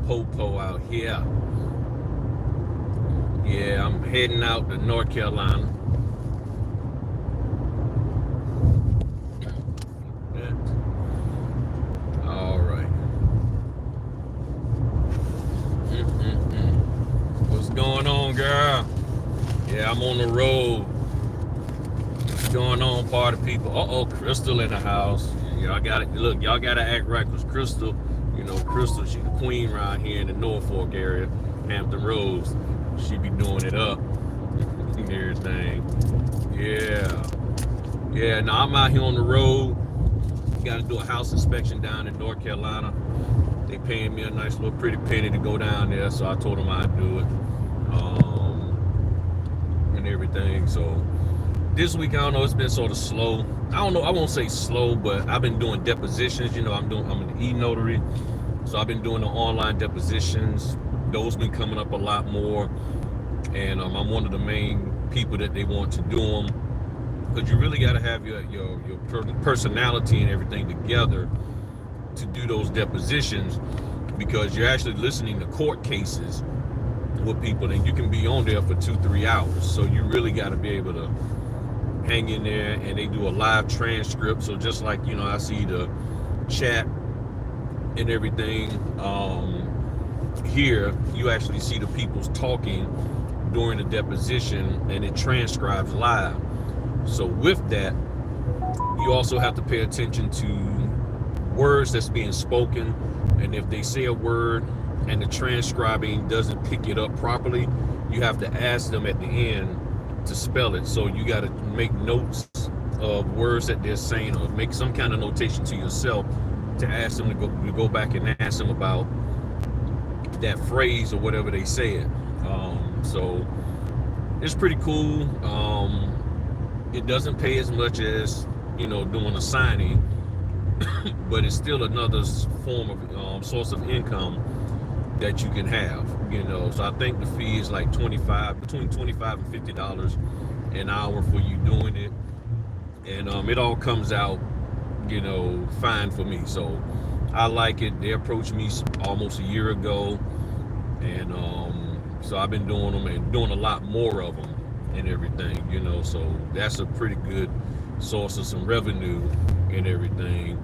po out here. Yeah, I'm heading out to North Carolina. All right. What's going on, girl? Yeah, I'm on the road. What's going on, party people? Uh-oh, Crystal in the house. Y'all gotta look, y'all gotta act right, because Crystal, Crystal, she the queen around here in the Norfolk area, Hampton Roads. She be doing it up and everything. Yeah. Yeah, now I'm out here on the road. Gotta do a house inspection down in North Carolina. They paying me a nice little pretty penny to go down there, so I told them I'd do it. And everything. So this week, I don't know, it's been sort of slow. I don't know, I won't say slow, but I've been doing depositions. I'm an e-notary, so I've been doing the online depositions. Those been coming up a lot more, and I'm one of the main people that they want to do them, because you really got to have your personality and everything together to do those depositions, because you're actually listening to court cases with people, and you can be on there for 2-3 hours. So you really got to be able to hang in there, and they do a live transcript. So just like, I see the chat and everything here, you actually see the people's talking during the deposition, and it transcribes live. So with that, you also have to pay attention to words that's being spoken, and if they say a word and the transcribing doesn't pick it up properly, you have to ask them at the end to spell it. So you got to make notes of words that they're saying, or make some kind of notation to yourself to ask them to go back and ask them about that phrase or whatever they said. So it's pretty cool. It doesn't pay as much as doing a signing, but it's still another form of source of income that you can have. So I think the fee is like between $25 and $50 an hour for you doing it, and it all comes out fine for me. So I like it. They approached me almost a year ago, and so I've been doing them and doing a lot more of them and everything. So that's a pretty good source of some revenue and everything.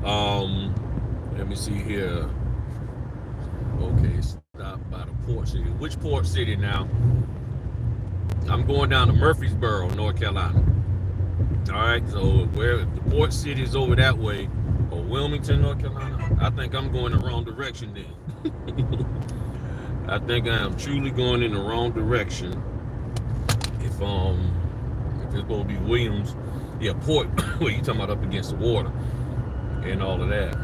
Let me see here. Okay, stop by the port city. Which port city now? I'm going down to Murfreesboro, North Carolina. All right, so where the port city is over that way, or Wilmington, North Carolina. I think I'm going the wrong direction then. I think I am truly going in the wrong direction. If it's supposed to be Williams, yeah, port. Well, you talking about up against the water and all of that,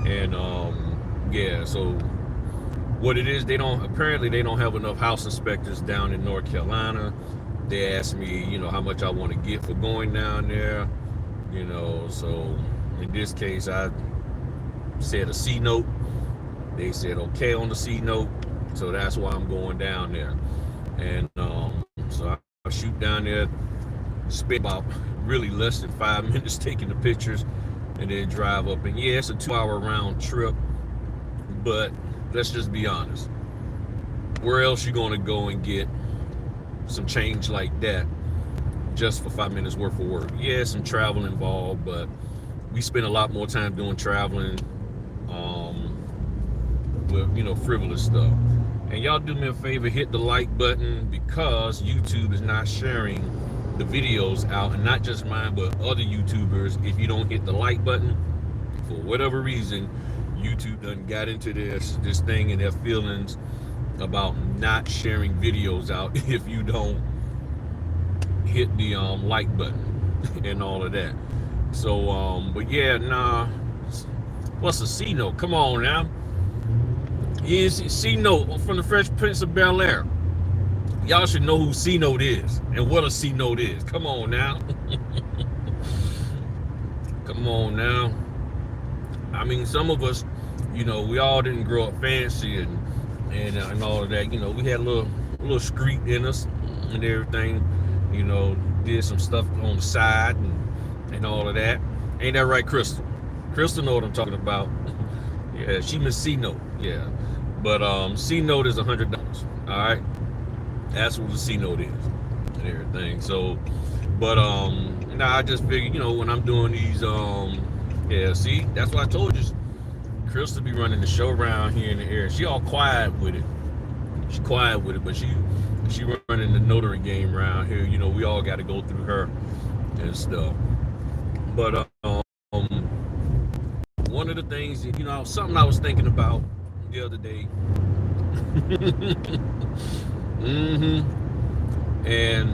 and yeah. So what it is, apparently they don't have enough house inspectors down in North Carolina. They asked me, how much I want to get for going down there, so in this case I said a C note. They said okay on the C note, so that's why I'm going down there. And so I shoot down there, spend about really less than 5 minutes taking the pictures, and then drive up. And yeah, it's a 2-hour round trip, but let's just be honest, where else you gonna go and get some change like that just for 5 minutes worth of work? Yeah, some travel involved, but we spend a lot more time doing traveling with frivolous stuff. And y'all do me a favor, hit the like button, because YouTube is not sharing the videos out, and not just mine but other YouTubers. If you don't hit the like button, for whatever reason, YouTube done got into this thing and their feelings about not sharing videos out if you don't hit the like button and all of that. So but yeah, nah, what's a C note? Come on now. Is C note from the Fresh Prince of Bel-Air. Y'all should know who C note is and what a C note is. Come on now. Come on now. I mean, some of us, we all didn't grow up fancy and all of that. We had a little street in us and everything. Did some stuff on the side and all of that. Ain't that right, Crystal? Crystal know what I'm talking about. Yeah, she Miss C Note. Yeah, but C Note is $100. All right, that's what the C Note is and everything. So, but now I just figured, when I'm doing these yeah, see, that's what I told you. Crystal be running the show around here in the area. She all quiet with it. She quiet with it, but she running the notary game around here. We all got to go through her and stuff. But one of the things, something I was thinking about the other day. And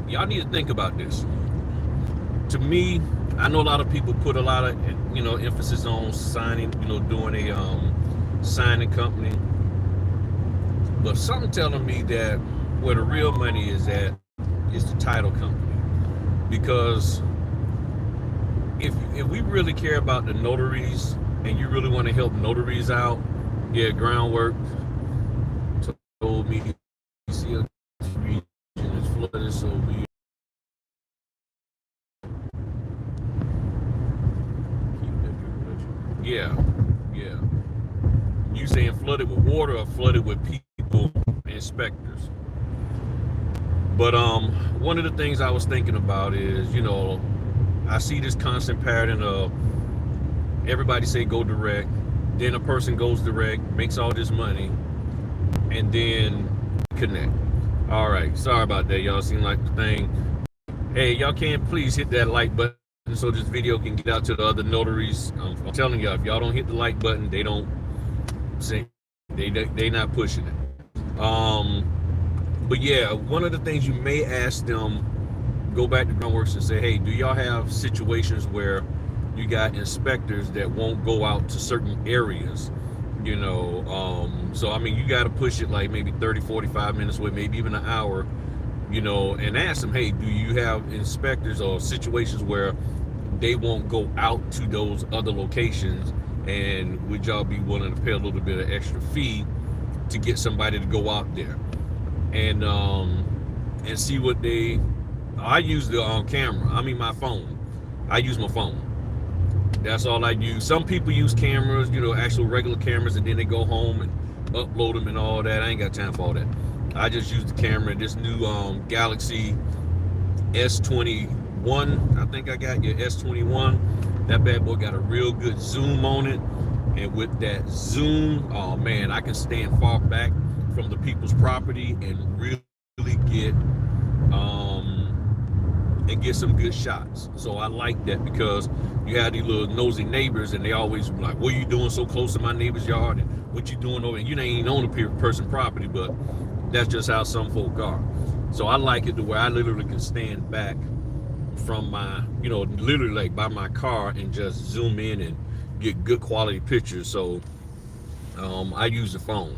y'all need to think about this. To me, I know a lot of people put a lot of emphasis on signing, doing a signing company. But something telling me that where the real money is at is the title company. Because if we really care about the notaries and you really want to help notaries out, yeah, groundwork told me see region is flooded, so we yeah. You saying flooded with water or flooded with people, inspectors? But one of the things I was thinking about is, I see this constant pattern of everybody say go direct, then a person goes direct, makes all this money, and then connect. All right, sorry about that, y'all. Seem like the thing. Hey, y'all can please hit that like button so this video can get out to the other notaries. I'm telling y'all, if y'all don't hit the like button, they don't say they not pushing it. But yeah, one of the things you may ask them, go back to Groundworks and say, hey, do y'all have situations where you got inspectors that won't go out to certain areas? So I mean, you got to push it like maybe 30, 45 minutes away, maybe even an hour, and ask them, hey, do you have inspectors or situations where they won't go out to those other locations, and would y'all be willing to pay a little bit of extra fee to get somebody to go out there and see what I use the camera. I mean my phone. I use my phone. That's all I use. Some people use cameras, actual regular cameras, and then they go home and upload them and all that. I ain't got time for all that. I just use the camera. This new Galaxy S21, I think I got your S21. That bad boy got a real good zoom on it. And with that zoom, oh man, I can stand far back from the people's property and really get some good shots. So I like that, because you have these little nosy neighbors and they always be like, what are you doing so close to my neighbor's yard, and what you doing over, and you ain't on a person property, but that's just how some folk are. So I like it to where I literally can stand back from my, literally like by my car and just zoom in and get good quality pictures. So I use the phone.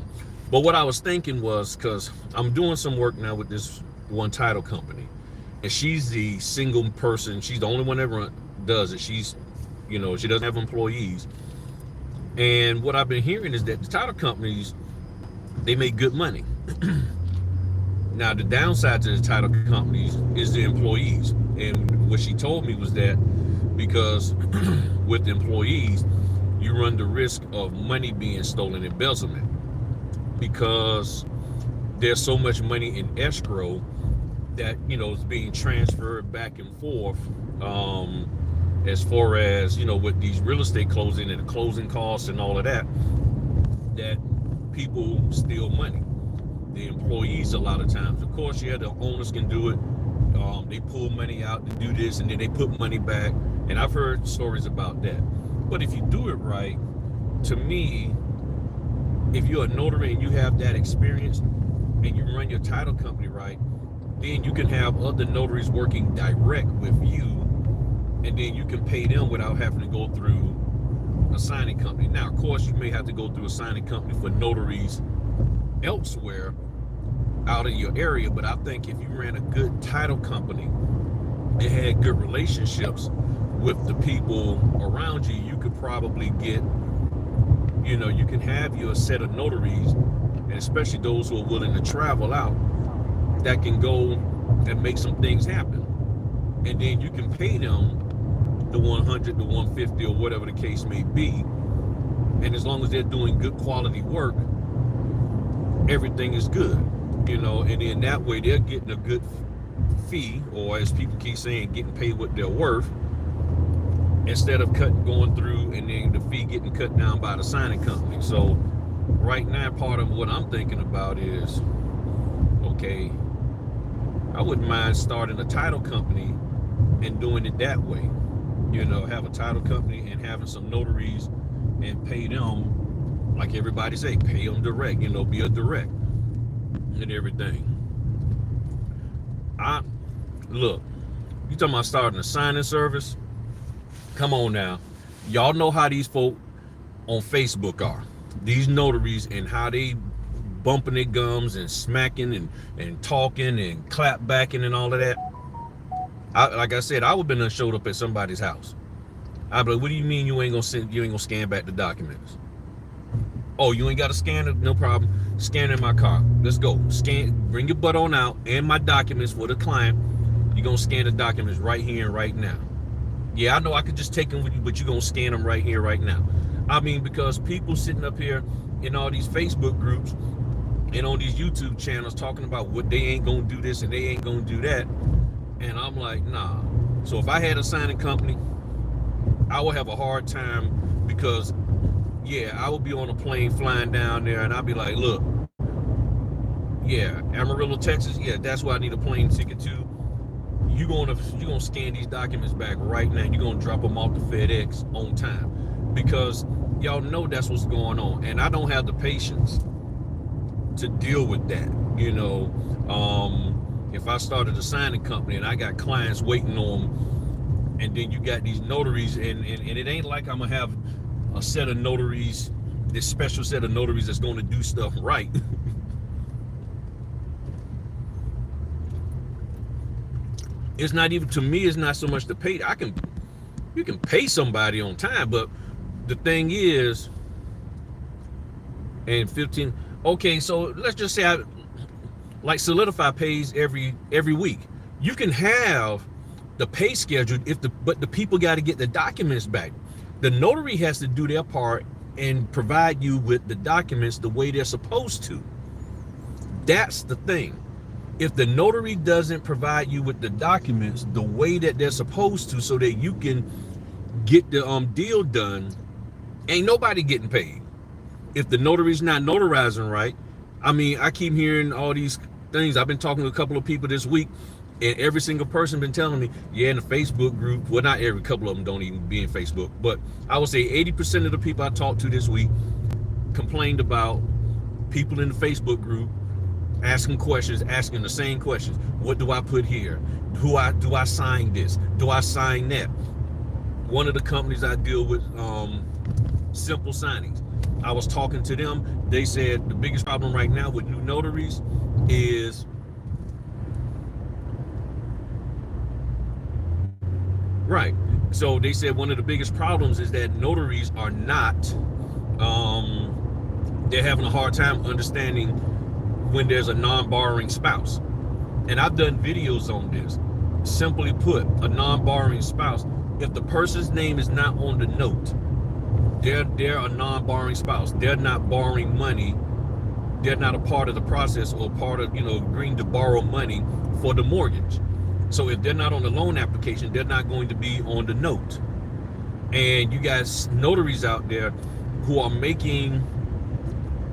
But what I was thinking was, because I'm doing some work now with this one title company, and she's the single person. She's the only one that does it. She's, she doesn't have employees. And what I've been hearing is that the title companies, they make good money. Now, the downside to the title companies is the employees. And what she told me was that because with the employees, you run the risk of money being stolen, embezzlement, because there's so much money in escrow that is being transferred back and forth, as far as with these real estate closing and the closing costs and all of that people steal money. The employees, a lot of times, of course, the owners can do it. They pull money out to do this, and then they put money back, and I've heard stories about that. But if you do it right, to me, if you're a notary and you have that experience and you run your title company right, then you can have other notaries working direct with you, and then you can pay them without having to go through a signing company. Now, of course, you may have to go through a signing company for notaries elsewhere out in your area, but I think if you ran a good title company and had good relationships with the people around you, you could probably get, you can have your set of notaries, and especially those who are willing to travel out, that can go and make some things happen. And then you can pay them the 100, the 150, or whatever the case may be, and as long as they're doing good quality work, everything is good, you know. And in that way, they're getting a good fee, or as people keep saying, getting paid what they're worth, instead of going through and then the fee getting cut down by the signing company. So right now, part of what I'm thinking about is, okay, I wouldn't mind starting a title company and doing it that way. You know, have a title company and having some notaries and pay them, like everybody say, pay them direct, you know, be a direct and everything. Look, you talking about starting a signing service? Come on now. Y'all know how these folk on Facebook are. These notaries, and how they bumping their gums and smacking and talking and clap backing and all of that. Like I said, I would have been showed up at somebody's house. I'd be like, what do you mean you ain't gonna scan back the documents? Oh, you ain't got to scan it? No problem. Scan in my car. Let's go. Scan, bring your butt on out and my documents for the client. You're gonna scan the documents right here and right now. Yeah, I know I could just take them with you, but you're gonna scan them right here, right now. I mean, because people sitting up here in all these Facebook groups and on these YouTube channels talking about what they ain't gonna do this and they ain't gonna do that. And I'm like, nah. So if I had a signing company, I would have a hard time, because yeah, I would be on a plane flying down there and I'd be like, look, yeah, Amarillo, Texas, yeah, that's where I need a plane ticket to. You're gonna scan these documents back right now. You're gonna drop them off to FedEx on time, because y'all know that's what's going on. And I don't have the patience to deal with that. You know, if I started a signing company and I got clients waiting on, and then you got these notaries, and it ain't like I'm gonna have a set of notaries, this special set of notaries that's gonna do stuff right. It's not even, to me, it's not so much the pay. You can pay somebody on time, but the thing is, and 15, okay, so let's just say like Solidify pays every week. You can have the pay scheduled but the people got to get the documents back. The notary has to do their part and provide you with the documents the way they're supposed to. That's the thing. If the notary doesn't provide you with the documents the way that they're supposed to, so that you can get the deal done, ain't nobody getting paid. If the notary's not notarizing right, I mean, I keep hearing all these things. I've been talking to a couple of people this week, and every single person been telling me, yeah, in the Facebook group, well, not every, couple of them don't even be in Facebook, but I would say 80% of the people I talked to this week complained about people in the Facebook group asking questions, asking the same questions. What do I put here? Do I sign this? Do I sign that? One of the companies I deal with, Simple Signings, I was talking to them. They said the biggest problem right now with new notaries is right. So they said one of the biggest problems is that notaries are not, they're having a hard time understanding when there's a non-borrowing spouse. And I've done videos on this. Simply put, a non-borrowing spouse, if the person's name is not on the note, they're a non-borrowing spouse. They're not borrowing money. They're not a part of the process, or part of, you know, agreeing to borrow money for the mortgage. So if they're not on the loan application, they're not going to be on the note. And you guys, notaries out there who are making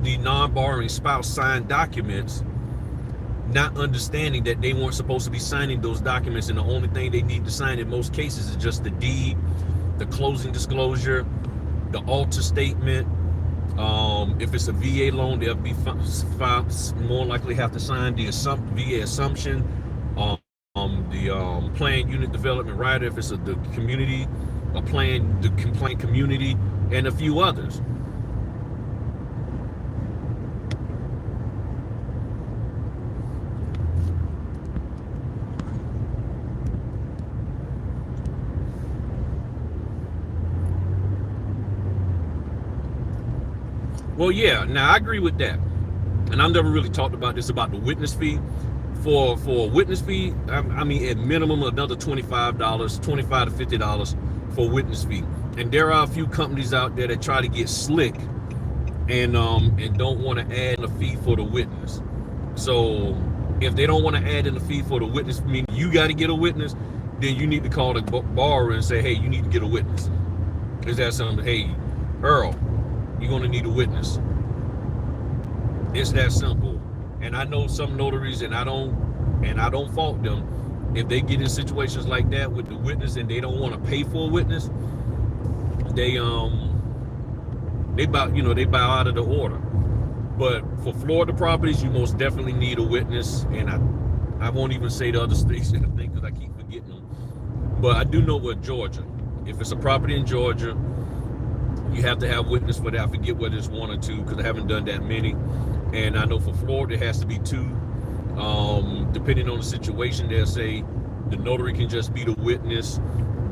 the non-borrowing spouse sign documents, not understanding that they weren't supposed to be signing those documents, and the only thing they need to sign in most cases is just the deed, the closing disclosure, the alter statement. If it's a VA loan, they'll be more likely have to sign the VA assumption, the planned unit development rider if it's the community, a planned the complaint community, and a few others. Well, yeah, now I agree with that. And I've never really talked about this, about the witness fee. For a witness fee, I mean, at minimum, another $25, $25 to $50 for witness fee. And there are a few companies out there that try to get slick and don't want to add a fee for the witness. So if they don't want to add in a fee for the witness, meaning you got to get a witness, then you need to call the borrower and say, hey, you need to get a witness. Is that something? Hey, Earl, you're going to need a witness. It's that simple. And I know some notaries, and I don't fault them, if they get in situations like that with the witness and they don't want to pay for a witness, they bow out of the order. But for Florida properties, you most definitely need a witness. And I won't even say the other states, I think, because I keep forgetting them. But I do know with Georgia, if it's a property in Georgia, you have to have witness for that. I forget whether it's 1 or 2 because I haven't done that many. And I know for Florida, it has to be 2. Depending on the situation, they'll say the notary can just be the witness.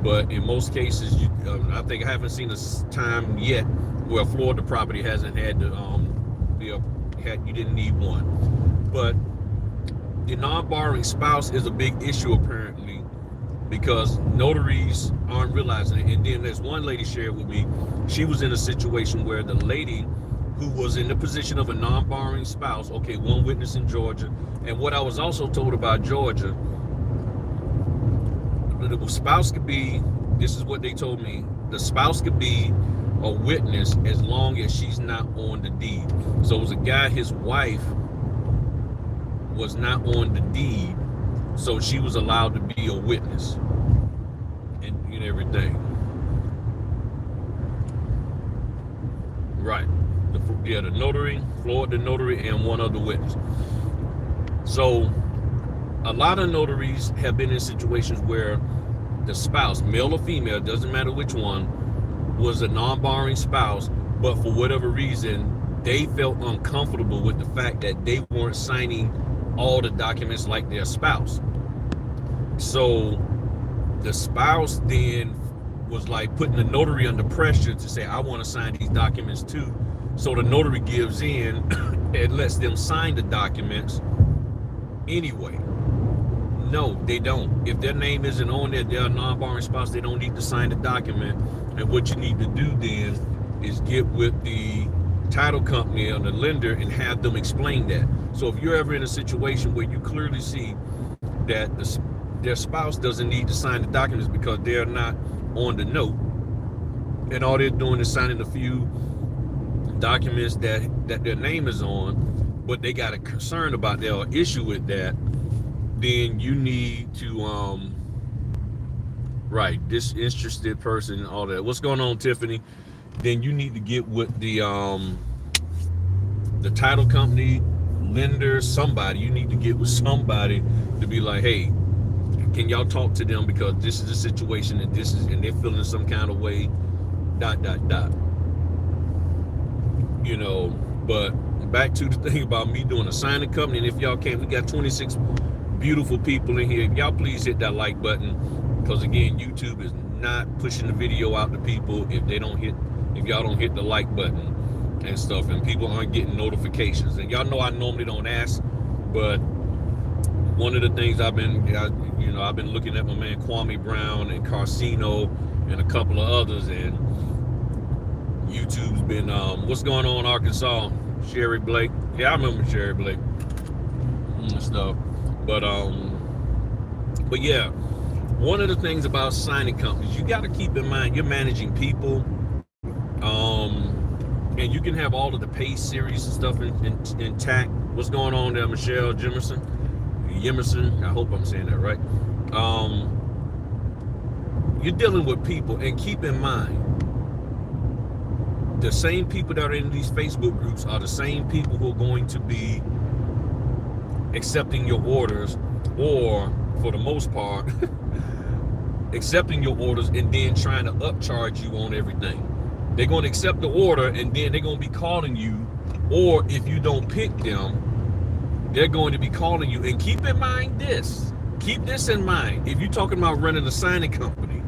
But in most cases, I think I haven't seen a time yet where a Florida property hasn't had to you didn't need one. But the non-borrowing spouse is a big issue apparently, because notaries aren't realizing it. And then there's one lady shared with me, she was in a situation where the lady who was in the position of a non-borrowing spouse, okay, 1 witness in Georgia. And what I was also told about Georgia, the spouse could be, this is what they told me, the spouse could be a witness as long as she's not on the deed. So it was a guy, his wife was not on the deed, so she was allowed to be a witness and everything. Right. The notary, Florida notary, and 1 other witness. So a lot of notaries have been in situations where the spouse, male or female, doesn't matter which one, was a non-borrowing spouse, but for whatever reason, they felt uncomfortable with the fact that they weren't signing all the documents like their spouse. So the spouse then was like putting the notary under pressure to say, I want to sign these documents too. So the notary gives in and lets them sign the documents anyway. No, they don't. If their name isn't on there, they're a non-borrowing spouse, they don't need to sign the document. And what you need to do then is get with the title company or the lender and have them explain that. So if you're ever in a situation where you clearly see that their spouse doesn't need to sign the documents because they're not on the note, and all they're doing is signing a few documents that their name is on, but they got a concern about that or issue with that, then you need to right, disinterested person, all that. What's going on, Tiffany? Then you need to get with the title company, lender, somebody. You need to get with somebody to be like, hey, can y'all talk to them because this is the situation and they're feeling some kind of way, ... But back to the thing about me doing a signing company, and if y'all can't, we got 26 beautiful people in here. Y'all please hit that like button, because again, YouTube is not pushing the video out to people if y'all don't hit the like button and stuff, and people aren't getting notifications. And y'all know I normally don't ask, but one of the things I've been looking at my man Kwame Brown and Carcino and a couple of others, and YouTube's been what's going on, Arkansas? Sherry Blake. Yeah, I remember Sherry Blake and stuff. But yeah, one of the things about signing companies, you got to keep in mind you're managing people, and you can have all of the pay series and stuff intact. What's going on there, Michelle Jimerson? I hope I'm saying that right. You're dealing with people, and keep in mind, the same people that are in these Facebook groups are the same people who are going to be accepting your orders, or for the most part, accepting your orders and then trying to upcharge you on everything. They're going to accept the order and then they're going to be calling you, or if you don't pick them, they're going to be calling you. And keep in mind this, keep this in mind. If you're talking about running a signing company,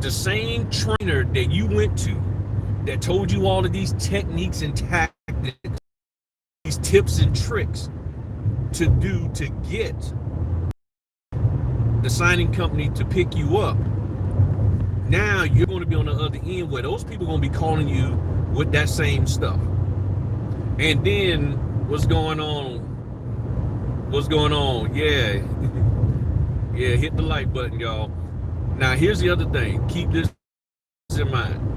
the same trainer that you went to that told you all of these techniques and tactics, these tips and tricks to do to get the signing company to pick you up, Now you're going to be on the other end where those people are going to be calling you with that same stuff. And then what's going on? What's going on? Yeah. Yeah, hit the like button, y'all. Now, here's the other thing. Keep this in mind.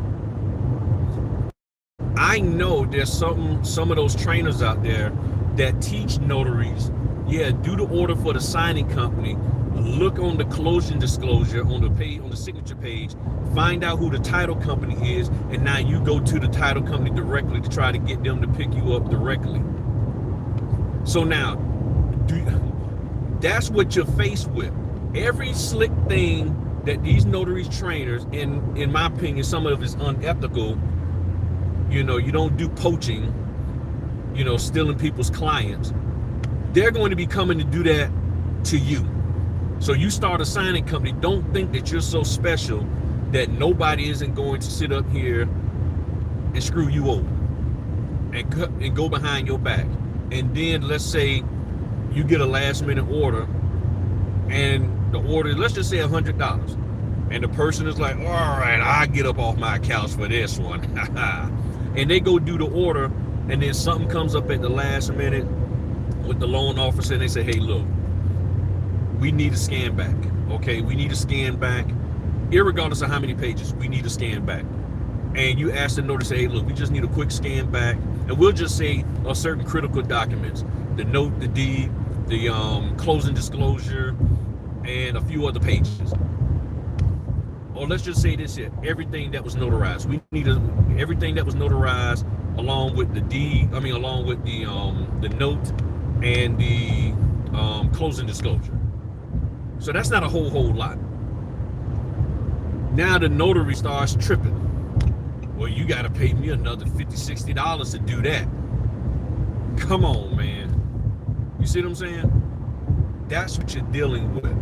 I know there's some of those trainers out there that teach notaries, yeah, do the order for the signing company, look on the closing disclosure on the page, on the signature page, find out who the title company is, and now you go to the title company directly to try to get them to pick you up directly. So now, that's what you're faced with. Every slick thing that these notaries trainers, in my opinion, some of it is unethical. You know, you don't do poaching, you know, stealing people's clients. They're going to be coming to do that to you. So you start a signing company, don't think that you're so special that nobody isn't going to sit up here and screw you over and go behind your back. And then let's say you get a last minute order, and the order, let's just say $100. And the person is like, all right, I get up off my couch for this one. And they go do the order, and then something comes up at the last minute with the loan officer, and they say, hey, look, we need a scan back. Okay, we need a scan back. Irregardless of how many pages, we need a scan back. And you ask the notary, say, hey, look, we just need a quick scan back. And we'll just say certain critical documents, the note, the deed, the closing disclosure, and a few other pages. Or let's just say this here, everything that was notarized. We need everything that was notarized along with the deed, along with the note and the closing disclosure. So that's not a whole lot. Now the notary starts tripping. Well, you got to pay me another $50, $60 to do that. Come on, man. You see what I'm saying? That's what you're dealing with.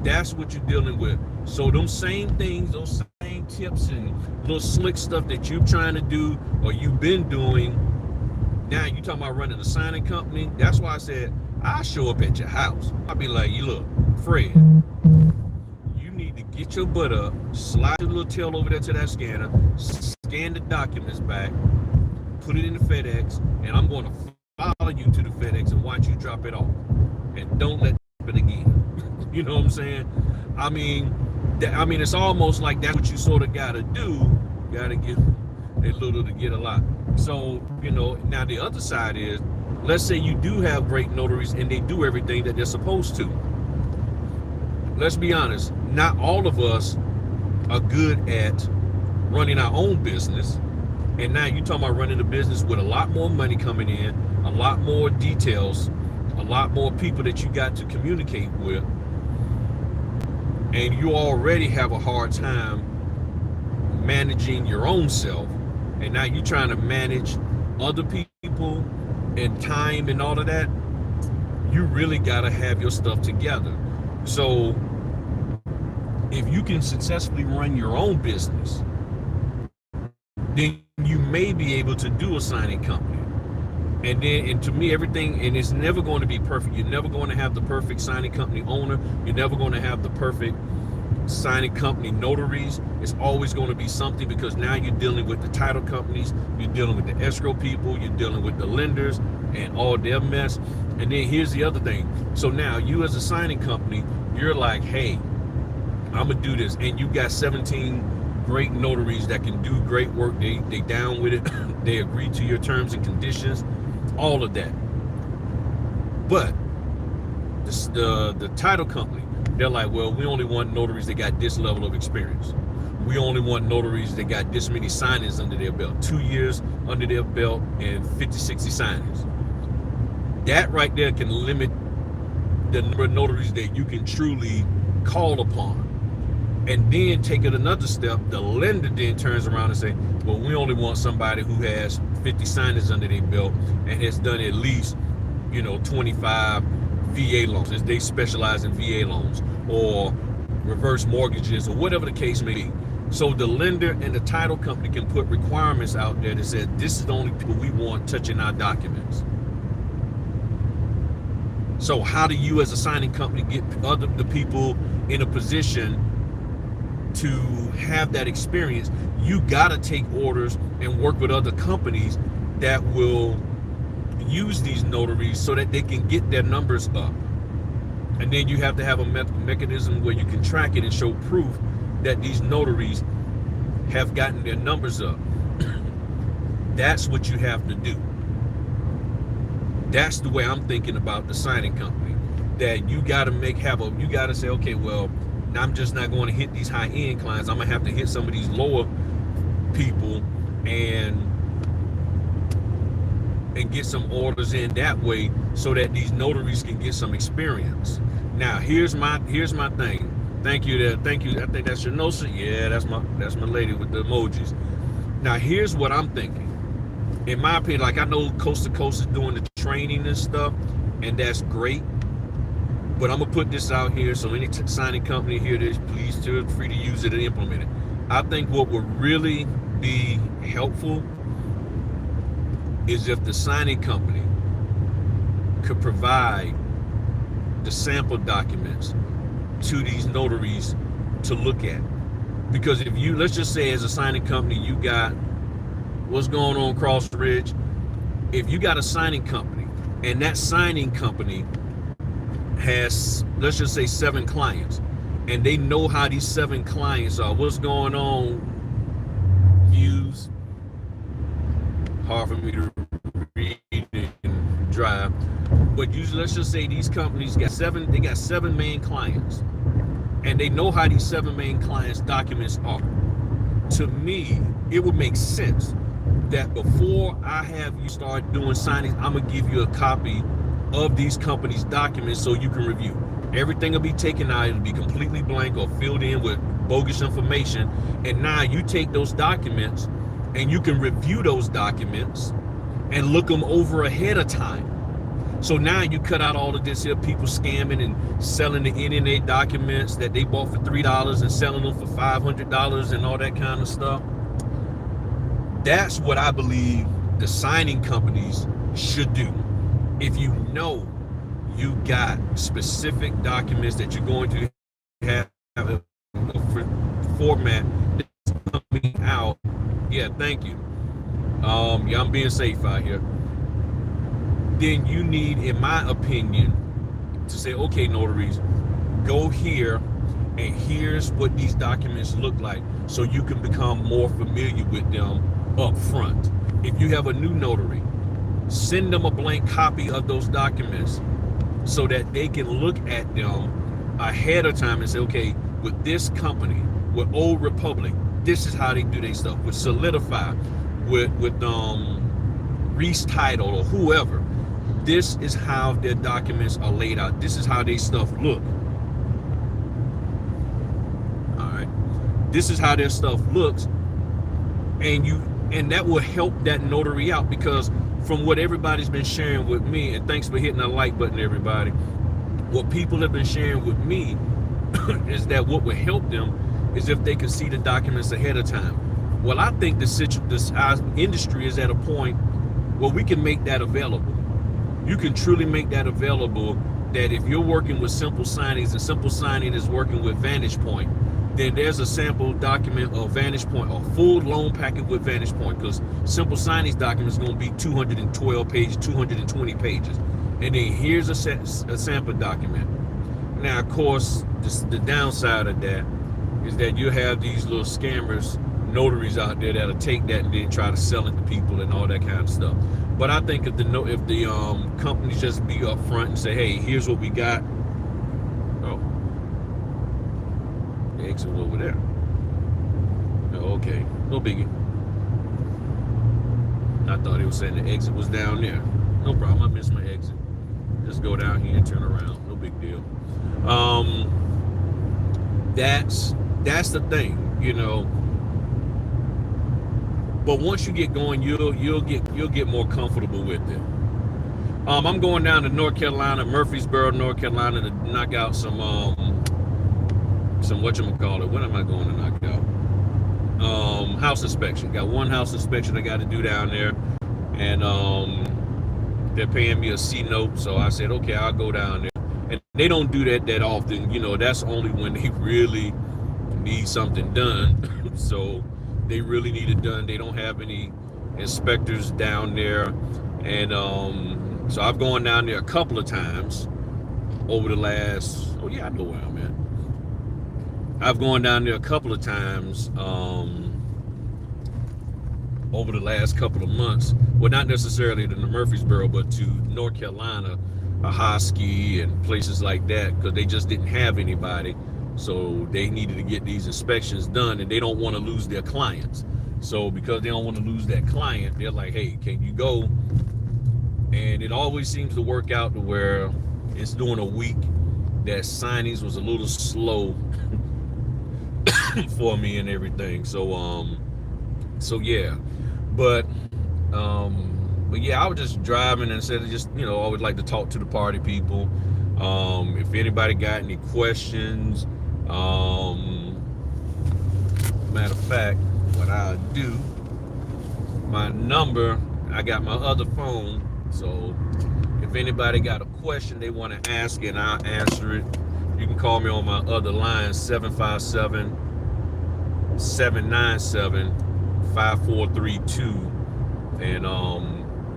That's what you're dealing with. So them same things, those same tips and little slick stuff that you're trying to do or you've been doing, now you talking about running a signing company. That's why I said, I'll show up at your house. I'll be like, you look, Fred, you need to get your butt up, slide your little tail over there to that scanner, scan the documents back, put it in the FedEx, and I'm going to follow you to the FedEx and watch you drop it off. And don't let it happen again. You know what I'm saying? I mean, it's almost like that's what you sort of got to do. Got to get a little to get a lot. So, you know, now the other side is, let's say you do have great notaries and they do everything that they're supposed to. Let's be honest, not all of us are good at running our own business. And now you're talking about running a business with a lot more money coming in, a lot more details, a lot more people that you got to communicate with. And you already have a hard time managing your own self. And now you're trying to manage other people and time and all of that. You really got to have your stuff together. So if you can successfully run your own business, then you may be able to do a signing company. And to me, everything, and it's never going to be perfect. You're never going to have the perfect signing company owner. You're never going to have the perfect signing company notaries. It's always going to be something, because now you're dealing with the title companies, you're dealing with the escrow people, you're dealing with the lenders and all their mess. And then here's the other thing. So now you as a signing company, you're like, hey, I'm gonna do this, and you got 17 great notaries that can do great work. They down with it. They agree to your terms and conditions, all of that. But the title company, they're like, well, we only want notaries that got this level of experience. We only want notaries that got this many signings under their belt, 2 years under their belt and 50, 60 signings. That right there can limit the number of notaries that you can truly call upon. And then take it another step, the lender then turns around and say, well, we only want somebody who has 50 signings under their belt and has done at least, 25 VA loans, as they specialize in VA loans, or reverse mortgages, or whatever the case may be. So the lender and the title company can put requirements out there that says, this is the only people we want touching our documents. So how do you as a signing company get the people in a position to have that experience, you gotta take orders and work with other companies that will use these notaries so that they can get their numbers up. And then you have to have a mechanism where you can track it and show proof that these notaries have gotten their numbers up. That's what you have to do. That's the way I'm thinking about the signing company. That you got to you got to say, okay, well, I'm just not going to hit these high-end clients. I'm going to have to hit some of these lower people and get some orders in that way so that these notaries can get some experience. Now, here's my thing. Thank you. I think that's your Nosa. Yeah, that's my lady with the emojis. Now, here's what I'm thinking. In my opinion, like, I know Coast to Coast is doing the training and stuff, and that's great. But I'm gonna put this out here so any signing company hear this, please feel free to use it and implement it. I think what would really be helpful is if the signing company could provide the sample documents to these notaries to look at. Because if you, let's just say as a signing company, you got what's going on Cross Ridge. If you got a signing company and that signing company has, let's just say 7 clients, and they know how these 7 clients are, what's going on, views, hard for me to read and drive, but usually let's just say these companies got 7 main clients, and they know how these 7 main clients documents are. To me, it would make sense that before I have you start doing signings, I'm gonna give you a copy of these companies' documents so you can review. Everything will be taken out, it'll be completely blank or filled in with bogus information, and now you take those documents and you can review those documents and look them over ahead of time. So now you cut out all of this here people scamming and selling the NNA documents that they bought for $3 and selling them for $500 and all that kind of stuff. That's what I believe the signing companies should do. If you know you got specific documents that you're going to have a format that's coming out, yeah, thank you. Yeah, I'm being safe out here. Then you need, in my opinion, to say, okay, notaries, go here, and here's what these documents look like, so you can become more familiar with them up front. If you have a new notary, send them a blank copy of those documents so that they can look at them ahead of time and say, okay, with this company, with Old Republic, this is how they do their stuff. With Solidify, with Reese Title or whoever, this is how their documents are laid out. This is how their stuff look. All right, this is how their stuff looks, and that will help that notary out, because from what everybody's been sharing with me, and thanks for hitting that like button, everybody, what people have been sharing with me is that what would help them is if they could see the documents ahead of time. Well, I think this industry is at a point where we can make that available. You can truly make that available, that if you're working with Simple Signings and Simple Signing is working with Vantage Point, then there's a sample document of Vantage Point, a full loan packet with Vantage Point, because Simple Signings document is going to be 212 pages, 220 pages. And then here's a sample document. Now, of course, the downside of that is that you have these little scammers, notaries out there that'll take that and then try to sell it to people and all that kind of stuff. But I think if the companies just be upfront and say, hey, here's what we got. Oh, the exit was over there. Oh, okay, no biggie. I thought he was saying the exit was down there. No problem, I missed my exit. Just go down here and turn around. No big deal. That's the thing, you know. But once you get going, you'll get more comfortable with it. I'm going down to North Carolina, Murfreesboro, North Carolina, to knock out some whatchamacallit. What am I going to knock out? House inspection. Got one house inspection I got to do down there, and they're paying me a C note, so I said, okay, I'll go down there. And they don't do that often, you know. That's only when they really need something done. So they really need it done. They don't have any inspectors down there. And so I've gone down there a couple of times over the last, oh yeah, I know where I'm at. I've gone down there a couple of times over the last couple of months. Well, not necessarily to Murfreesboro, but to North Carolina, Ahoskie, and places like that, because they just didn't have anybody. So they needed to get these inspections done, and they don't want to lose their clients. So because they don't want to lose that client, they're like, hey, can you go? And it always seems to work out to where it's during a week that signings was a little slow for me and everything. So yeah. But yeah, I was just driving and said, just, I would like to talk to the party people. If anybody got any questions, matter of fact, what I do, my number, I got my other phone, so if anybody got a question they want to ask and I'll answer it, you can call me on my other line, 757-797-5432,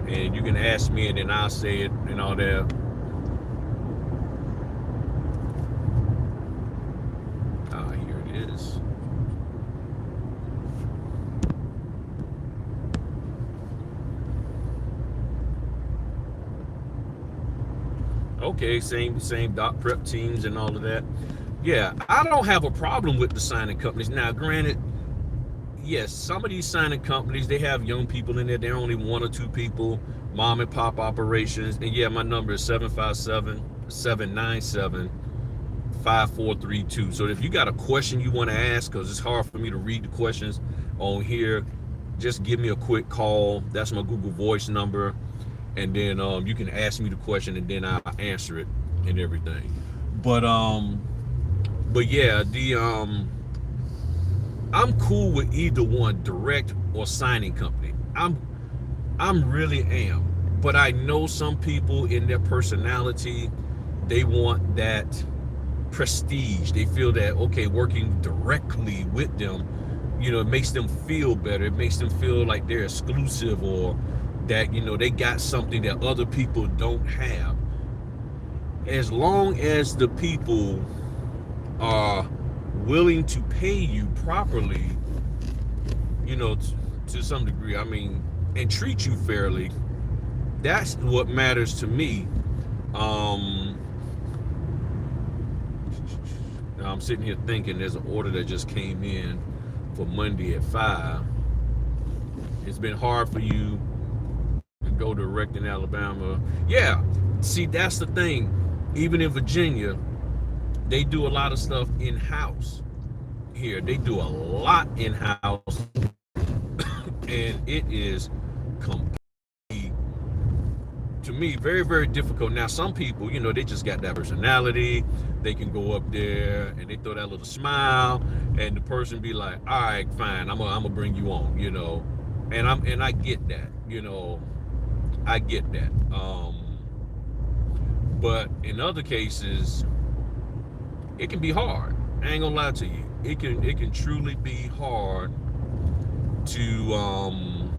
and you can ask me and then I'll say it and all that. Here it is. Okay, same doc prep teams and all of that. Yeah, I don't have a problem with the signing companies. Now, granted, yes, some of these signing companies, they have young people in there. They're only 1 or 2 people, mom and pop operations. And yeah, my number is 757-797-5432. So if you got a question you want to ask, because it's hard for me to read the questions on here, just give me a quick call. That's my Google Voice number. And then you can ask me the question and then I'll answer it and everything. But yeah, I'm cool with either one, direct or signing company. I'm really am. But I know some people in their personality, they want that prestige. They feel that, okay, working directly with them, it makes them feel better. It makes them feel like they're exclusive, or that, they got something that other people don't have. As long as the people are willing to pay you properly, to some degree, and treat you fairly, that's what matters to me. Now I'm sitting here thinking there's an order that just came in for Monday at 5. It's been hard for you to go direct in Alabama. Yeah, see, that's the thing. Even in Virginia, they do a lot of stuff in-house. Here, they do a lot in-house, and it is completely, to me, very, very difficult. Now, some people, they just got that personality. They can go up there and they throw that little smile, and the person be like, all right, fine, I'm gonna bring you on, and I get that, I get that. But in other cases, it can be hard. I ain't gonna lie to you. It can truly be hard to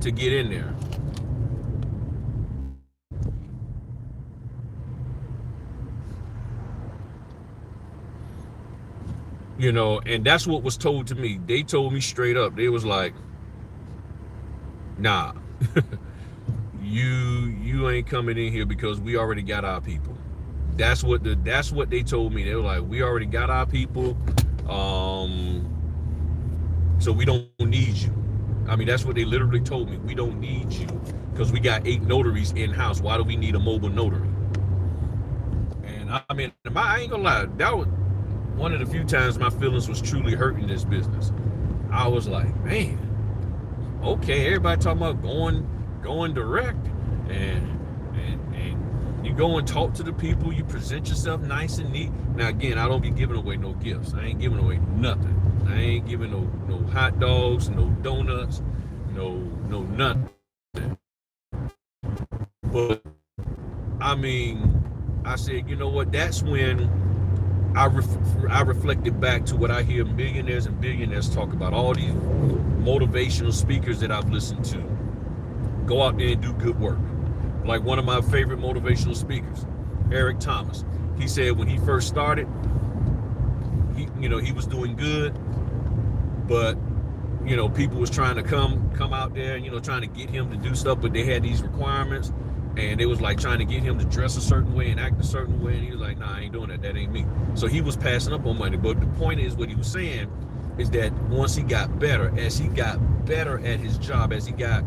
get in there. And that's what was told to me. They told me straight up. They was like, nah, you ain't coming in here because we already got our people. That's what they told me. They were like, we already got our people, so we don't need you. That's what they literally told me. We don't need you because we got 8 notaries in-house. Why do we need a mobile notary? And I ain't gonna lie, that was one of the few times my feelings was truly hurt in this business. I was like, man, okay, everybody talking about going direct, and you go and talk to the people, you present yourself nice and neat. Now again, I don't be giving away no gifts. I ain't giving away nothing. I ain't giving no hot dogs, no donuts, no nothing. But I said, you know what, that's when I reflected back to what I hear millionaires and billionaires talk about. All these motivational speakers that I've listened to. Go out there and do good work. Like one of my favorite motivational speakers, Eric Thomas. He said when he first started, he was doing good, but people was trying to come out there and trying to get him to do stuff, but they had these requirements, and they was like trying to get him to dress a certain way and act a certain way, and he was like, nah, I ain't doing that. That ain't me. So he was passing up on money. But the point is, what he was saying is that once he got better, as he got better at his job, as he got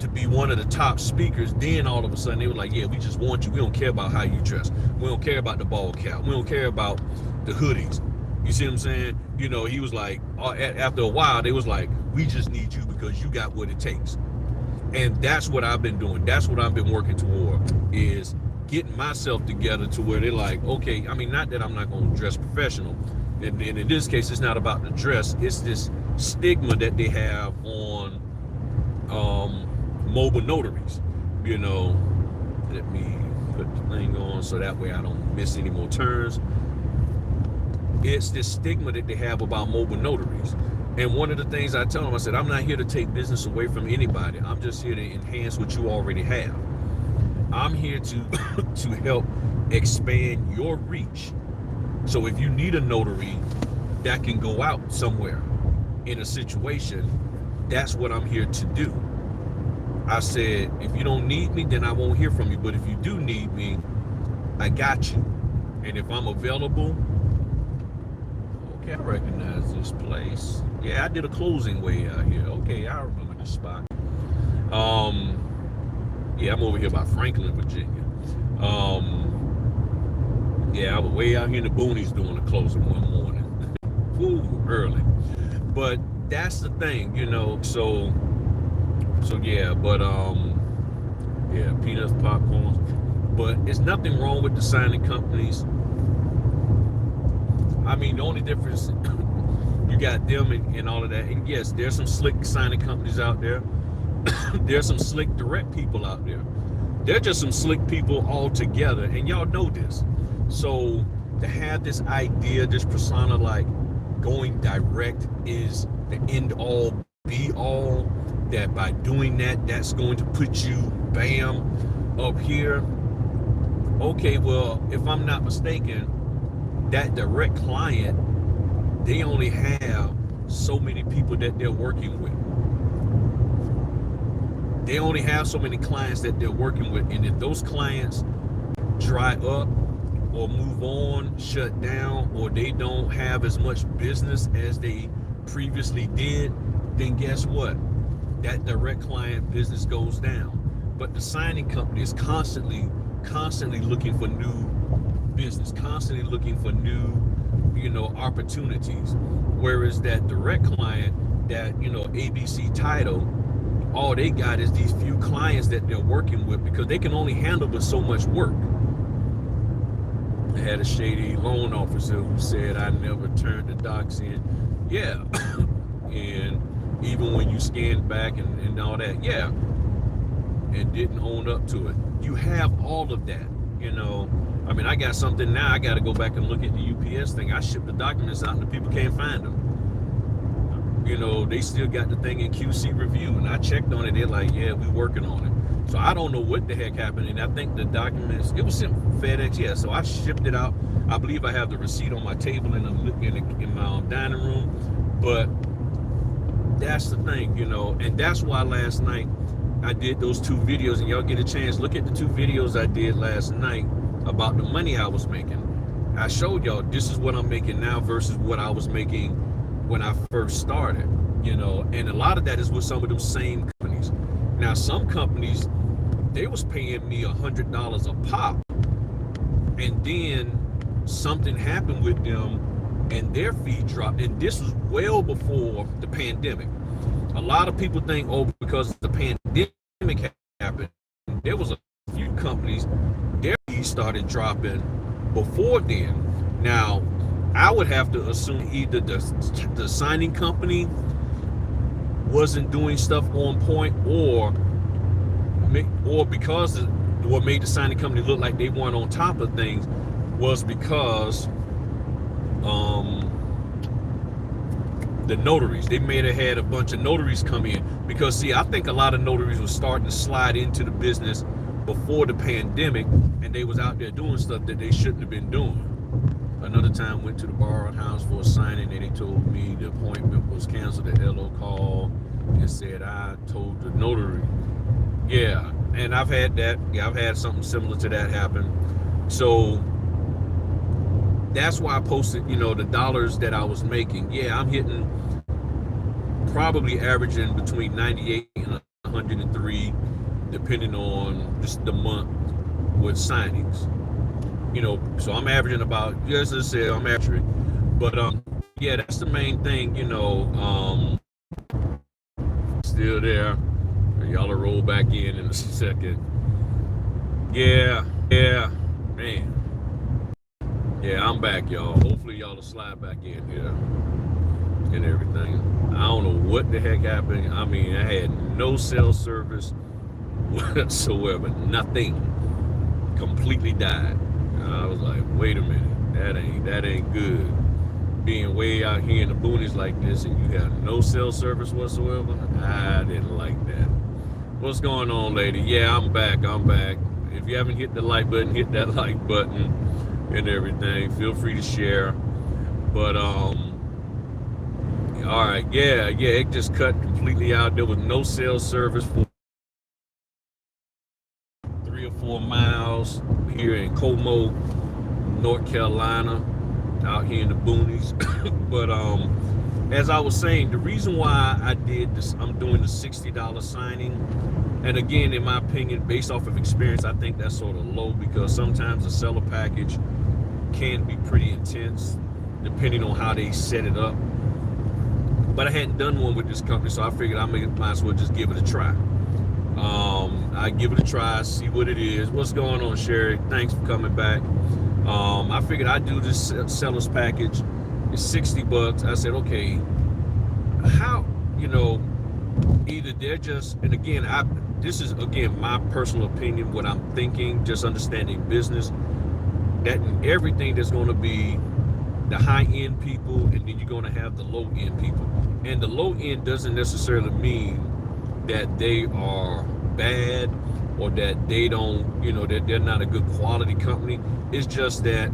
to be one of the top speakers, then all of a sudden they were like, yeah, we just want you. We don't care about how you dress. We don't care about the ball cap. We don't care about the hoodies. You see what I'm saying? He was like, after a while, they was like, we just need you because you got what it takes. And that's what I've been doing. That's what I've been working toward, is getting myself together to where they're like, okay, I mean, not that I'm not going to dress professional. And in this case, it's not about the dress. It's this stigma that they have on mobile notaries. Let me put the thing on so that way I don't miss any more turns. It's this stigma that they have about mobile notaries. And one of the things I tell them, I said, I'm not here to take business away from anybody. I'm just here to enhance what you already have. I'm here to help expand your reach. So if you need a notary that can go out somewhere in a situation, that's what I'm here to do. I said, if you don't need me, then I won't hear from you. But if you do need me, I got you. And if I'm available, okay, I recognize this place. Yeah, I did a closing way out here. Okay, I remember this spot. Yeah, I'm over here by Franklin, Virginia. Yeah, I was way out here in the boonies doing a closing one morning. Woo, early. But that's the thing, so yeah, but yeah, peanuts, popcorn. But there's nothing wrong with the signing companies. I mean, the only difference, you got them and all of that. And yes, there's some slick signing companies out there. There's some slick direct people out there. They're just some slick people all together, and y'all know this. So to have this idea, this persona, like going direct is the end all be all, that by doing that, that's going to put you, bam, up here. Okay, well, if I'm not mistaken, that direct client, they only have so many people that they're working with. They only have so many clients that they're working with. And if those clients dry up or move on, shut down, or they don't have as much business as they previously did, then guess what? That direct client business goes down. But the signing company is constantly looking for new business, constantly looking for new, opportunities. Whereas that direct client, that, ABC title, all they got is these few clients that they're working with, because they can only handle but so much work. I had a shady loan officer who said, I never turned the docs in. Yeah. And even when you scanned back and all that, yeah, and didn't own up to it. You have all of that, I mean, I got something now. I got to go back and look at the UPS thing. I shipped the documents out and the people can't find them. They still got the thing in QC review, and I checked on it. They're like, yeah, we're working on it. So I don't know what the heck happened. And I think the documents, it was sent from FedEx. Yeah, so I shipped it out. I believe I have the receipt on my table in my dining room. But that's the thing, and that's why last night I did those 2 videos, and y'all get a chance, look at the 2 videos I did last night about the money I was making. I showed y'all this is what I'm making now versus what I was making when I first started, and a lot of that is with some of them same companies. Now, some companies, they was paying me $100 a pop, and then something happened with them and their fee dropped, and this was well before the pandemic. A lot of people think, because the pandemic happened, there was a few companies, their fees started dropping before then. Now, I would have to assume either the signing company wasn't doing stuff on point, or because what made the signing company look like they weren't on top of things was because um, the notaries. They may have had a bunch of notaries come in because, see, I think a lot of notaries were starting to slide into the business before the pandemic, and they was out there doing stuff that they shouldn't have been doing. Another time went to the borrowed house for a signing, and they told me the appointment was canceled. The LO called and said I told the notary. Yeah, and I've had that. Yeah, I've had something similar to that happen. So that's why I posted, the dollars that I was making. Yeah, I'm hitting probably averaging between 98 and 103, depending on just the month with signings. So I'm averaging about, as I said, I'm averaging. But yeah, that's the main thing, still there. Y'all will roll back in a second. Yeah, man. Yeah, I'm back, y'all. Hopefully y'all will slide back in here and everything. I don't know what the heck happened. I mean, I had no cell service whatsoever. Nothing. Completely died. I was like, wait a minute. That ain't good. Being way out here in the boonies like this and you have no cell service whatsoever, I didn't like that. What's going on, lady? Yeah, I'm back. If you haven't hit the like button, hit that like button and everything. Feel free to share. But all right, yeah, it just cut completely out. There was no cell service for 3 or 4 miles here in Como, North Carolina, out here in the boonies. But as I was saying, the reason why I did this, I'm doing the $60 signing, and again, in my opinion, based off of experience, I think that's sort of low because sometimes a seller package can be pretty intense depending on how they set it up. But I hadn't done one with this company, so I figured I might as well just give it a try. I give it a try, see what it is. What's going on, Sherry? Thanks for coming back. I figured I'd do this seller's package. It's $60. I said, okay, how, either they're just, and again, this is, again, my personal opinion, what I'm thinking, just understanding business, that in everything there's going to be the high-end people, and then you're going to have the low-end people. And the low-end doesn't necessarily mean that they are bad or that they don't, that they're not a good quality company. It's just that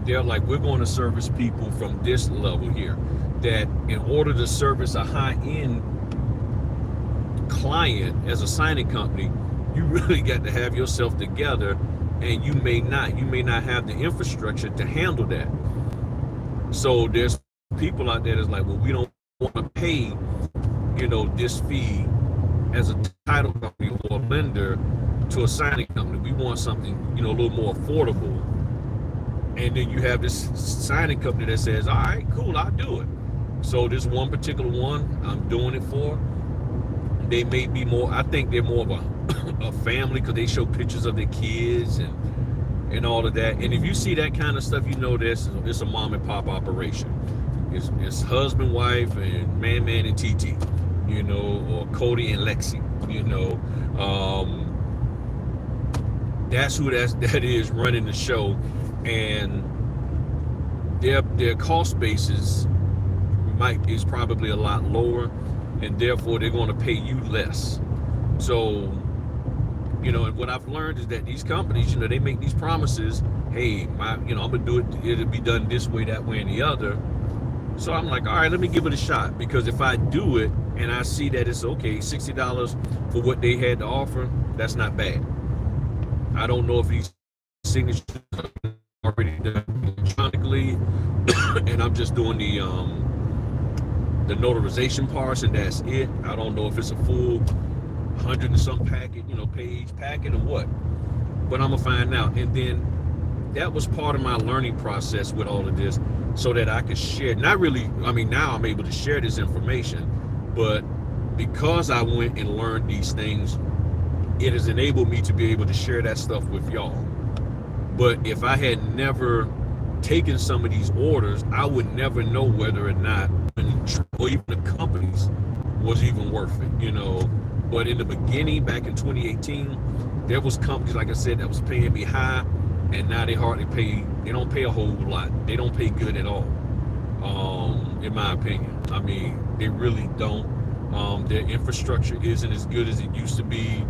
they're like, we're going to service people from this level here. That in order to service a high-end client as a signing company, you really got to have yourself together, and you may not have the infrastructure to handle that. So there's people out there that's like, well, we don't want to pay, this fee as a title company or a lender to a signing company. We want something, a little more affordable. And then you have this signing company that says, all right, cool, I'll do it. So this one particular one I'm doing it for, they may be more, I think they're more of a family because they show pictures of their kids and all of that. And if you see that kind of stuff, it's a mom and pop operation. It's husband, wife, and man, and TT, or Cody and Lexi, that's who that is running the show. And their cost basis is probably a lot lower, and therefore they're going to pay you less. So, and what I've learned is that these companies, they make these promises. Hey, I'm gonna do it. It'll be done this way, that way, and the other. So I'm like, all right, let me give it a shot, because if I do it and I see that it's okay, $60 for what they had to offer, that's not bad. I don't know if these signatures are already done electronically, and I'm just doing the notarization parts, and that's it. I don't know if it's a full 100 and some packet, page packet or what, but I'm gonna find out. And then that was part of my learning process with all of this, so that I could share. Not really, now I'm able to share this information, but because I went and learned these things, it has enabled me to be able to share that stuff with y'all. But if I had never taken some of these orders, I would never know whether or not, or even the companies was even worth it, But in the beginning, back in 2018, there was companies, like I said, that was paying me high, and now they don't pay a whole lot. They don't pay good at all, in my opinion. I mean, they really don't. Their infrastructure isn't as good as it used to be.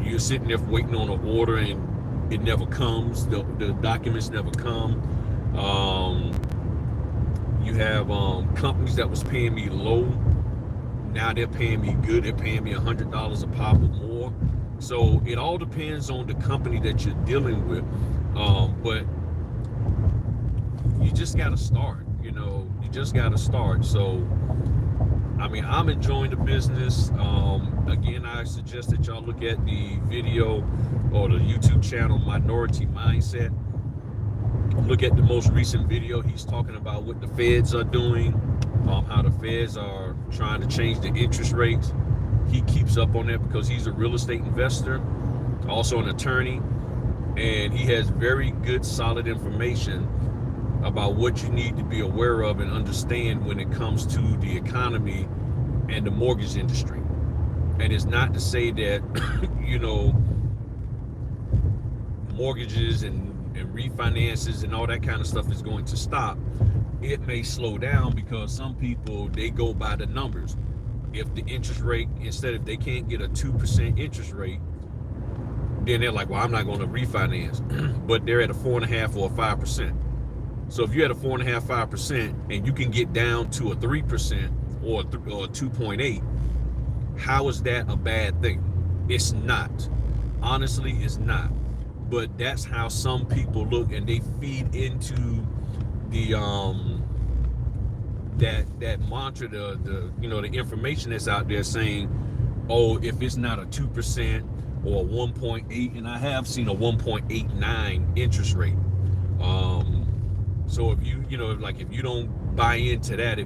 You're sitting there waiting on an order and it never comes. The documents never come. You have companies that was paying me low. Now they're paying me good. They're paying me $100 a pop or more. So it all depends on the company that you're dealing with. But you just got to start. You just got to start. So, I mean, I'm enjoying the business. Again, I suggest that y'all look at the video or the YouTube channel, Minority Mindset. Look at the most recent video. He's talking about what the feds are doing, how the feds are trying to change the interest rates. He keeps up on that because he's a real estate investor, also an attorney, and he has very good, solid information about what you need to be aware of and understand when it comes to the economy and the mortgage industry. And it's not to say that, mortgages and refinances and all that kind of stuff is going to stop. It may slow down because some people, they go by the numbers. If the interest rate, if they can't get a 2% interest rate, then they're like, well, I'm not going to refinance. But they're at a 4.5 or a 5%. So if you're at a 4.5, 5%, and you can get down to a 3% or 2.8, how is that a bad thing? It's not. Honestly, it's not. But that's how some people look, and they feed into the that mantra, the information that's out there saying, oh, if it's not a 2% or 1.8, and I have seen a 1.89 interest rate. So if you don't buy into that,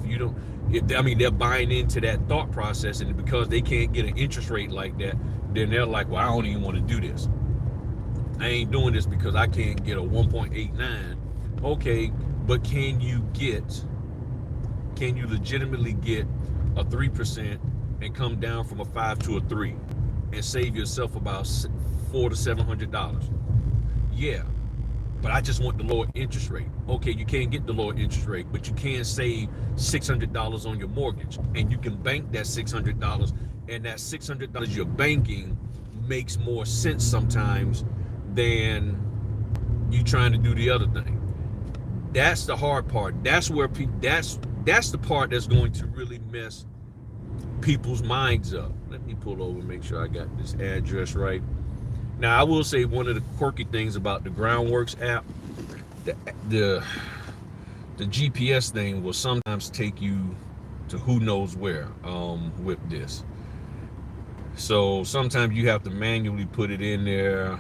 they're buying into that thought process, and because they can't get an interest rate like that, then they're like, well, I don't even want to do this. I ain't doing this because I can't get a 1.89. Okay, but can you legitimately get a 3% and come down from a 5 to a 3 and save yourself about $400 to $700? Yeah, but I just want the lower interest rate. Okay, you can't get the lower interest rate, but you can save $600 on your mortgage, and you can bank that $600, and that $600 you're banking makes more sense sometimes than you trying to do the other thing. That's the hard part. That's where that's the part that's going to really mess people's minds up. Let me pull over and make sure I got this address right. Now, I will say one of the quirky things about the Groundworks app, the GPS thing will sometimes take you to who knows where with this. So sometimes you have to manually put it in there,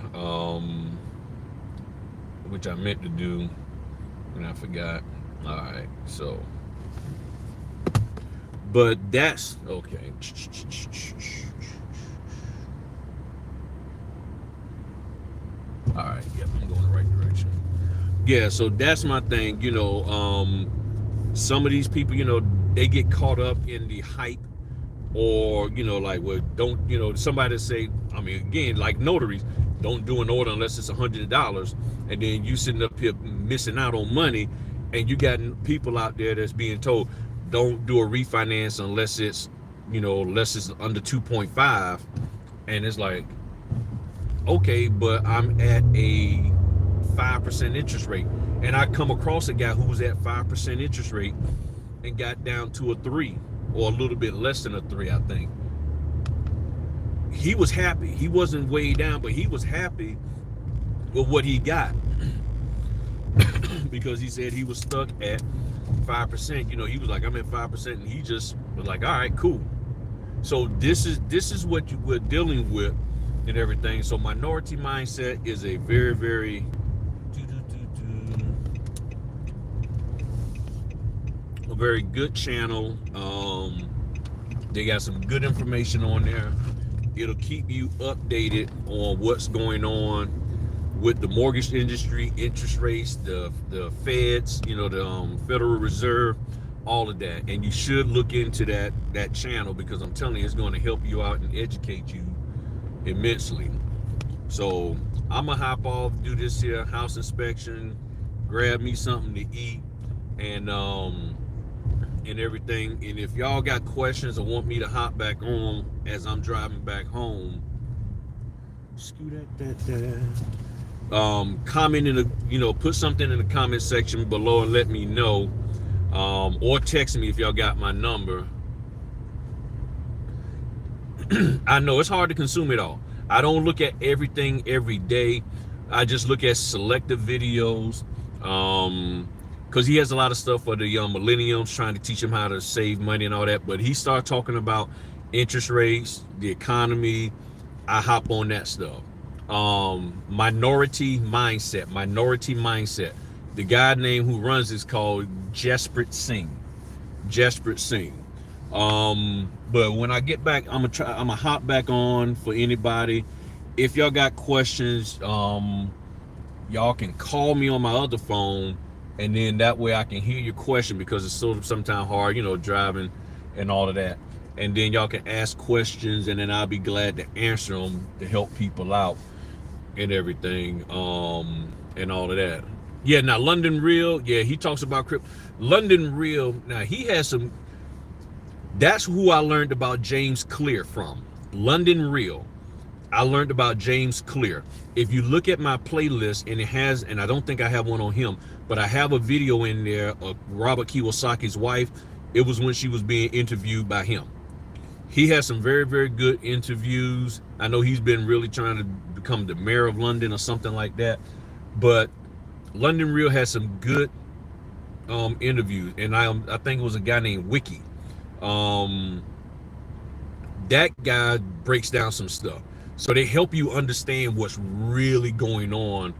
which I meant to do and I forgot. All right, so, but that's okay. All right, yep, I'm going the right direction. Yeah, so that's my thing. Some of these people, they get caught up in the hype, or somebody say, I mean, again, like notaries, don't do an order unless it's $100, and then you sitting up here missing out on money, and you got people out there that's being told, don't do a refinance unless it's under 2.5, and it's like, okay, but I'm at a 5% interest rate, and I come across a guy who was at 5% interest rate and got down to a 3, or a little bit less than a 3, I think. He was happy. He wasn't way down, but he was happy with what he got because he said he was stuck at 5%. He was like, I'm at 5%, and he just was like, all right, cool. So this is what we're dealing with and everything. So Minority Mindset is a very, very very good channel. They got some good information on there. It'll keep you updated on what's going on with the mortgage industry, interest rates, the feds, the Federal Reserve, all of that. And you should look into that channel, because I'm telling you, it's going to help you out and educate you immensely. So I'm gonna hop off, do this here house inspection, grab me something to eat, and everything. And if y'all got questions or want me to hop back on as I'm driving back home, comment in the, put something in the comment section below and let me know, or text me if y'all got my number. I know it's hard to consume it all. I don't look at everything every day. I just look at selective videos, because he has a lot of stuff for the young millennials, trying to teach them how to save money and all that. But he started talking about interest rates, the economy. I hop on that stuff. Minority mindset. The guy name who runs is called Jasprit Singh. But when I get back, I'm gonna hop back on for anybody. If y'all got questions, y'all can call me on my other phone, and then that way I can hear your question, because it's sort of sometimes hard, driving and all of that. And then y'all can ask questions, and then I'll be glad to answer them to help people out and everything, and all of that. Yeah, now London Real, yeah, he talks about crypto. London Real, now he has some. That's who I learned about James Clear from. London Real. I learned about James Clear. If you look at my playlist, and I don't think I have one on him, but I have a video in there of Robert Kiyosaki's wife. It was when she was being interviewed by him. He has some very, very good interviews. I know he's been really trying to become the mayor of London or something like that. But London Real has some good interviews. And I think it was a guy named Wiki. That guy breaks down some stuff. So they help you understand what's really going on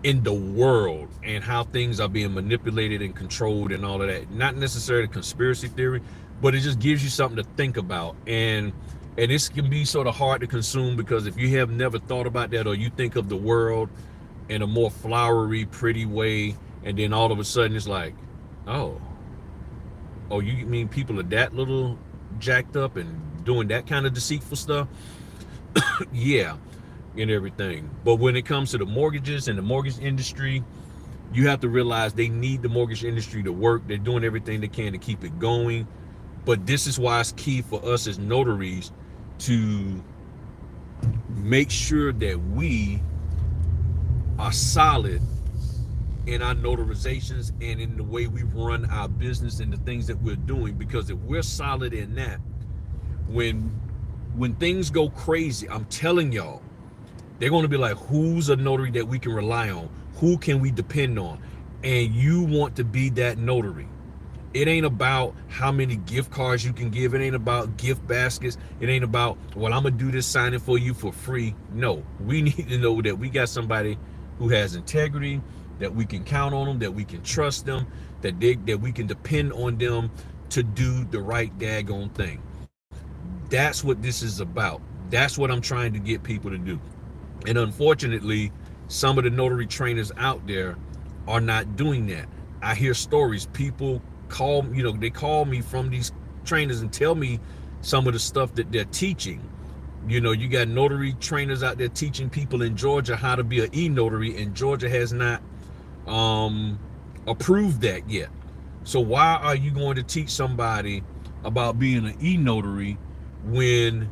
in the world and how things are being manipulated and controlled and all of that. Not necessarily conspiracy theory, but it just gives you something to think about. And this can be sort of hard to consume, because if you have never thought about that, or you think of the world in a more flowery, pretty way, and then all of a sudden it's like, oh, you mean people are that little jacked up and doing that kind of deceitful stuff? Yeah, and everything. But when it comes to the mortgages and the mortgage industry, you have to realize they need the mortgage industry to work. They're doing everything they can to keep it going. But this is why it's key for us as notaries to make sure that we are solid in our notarizations and in the way we run our business and the things that we're doing. Because if we're solid in that, when things go crazy, I'm telling y'all, they're going to be like, who's a notary that we can rely on? Who can we depend on? And you want to be that notary. It ain't about how many gift cards you can give. It ain't about gift baskets. It ain't about, well, I'm going to do this signing for you for free. No, we need to know that we got somebody who has integrity, that we can count on them, that we can trust them, that we can depend on them to do the right daggone thing. That's what this is about. That's what I'm trying to get people to do. And unfortunately, some of the notary trainers out there are not doing that. I hear stories. People call, they call me from these trainers and tell me some of the stuff that they're teaching. You got notary trainers out there teaching people in Georgia how to be an e-notary, and Georgia has not approved that yet. So why are you going to teach somebody about being an e-notary when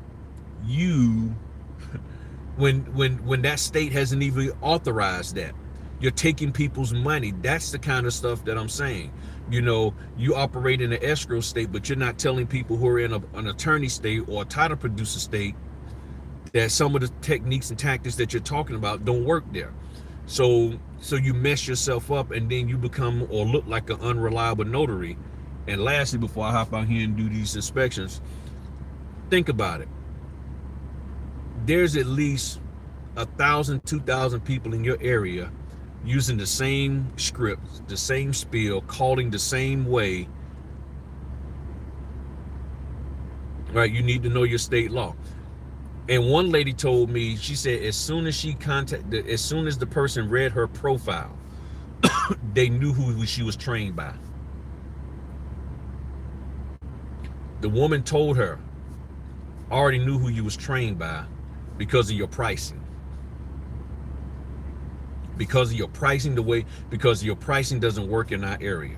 that state hasn't even authorized that? You're taking people's money. That's the kind of stuff that I'm saying. You operate in an escrow state, but you're not telling people who are in an attorney state or a title producer state that some of the techniques and tactics that you're talking about don't work there. So you mess yourself up, and then you become or look like an unreliable notary. And lastly, before I hop out here and do these inspections, think about it. There's at least 1,000, 2,000 people in your area using the same script, the same spiel, calling the same way. Right? You need to know your state law. And one lady told me, she said, as soon as the person read her profile, they knew who she was trained by. The woman told her, I already knew who you was trained by because of your pricing. because of your pricing, because your pricing doesn't work in our area.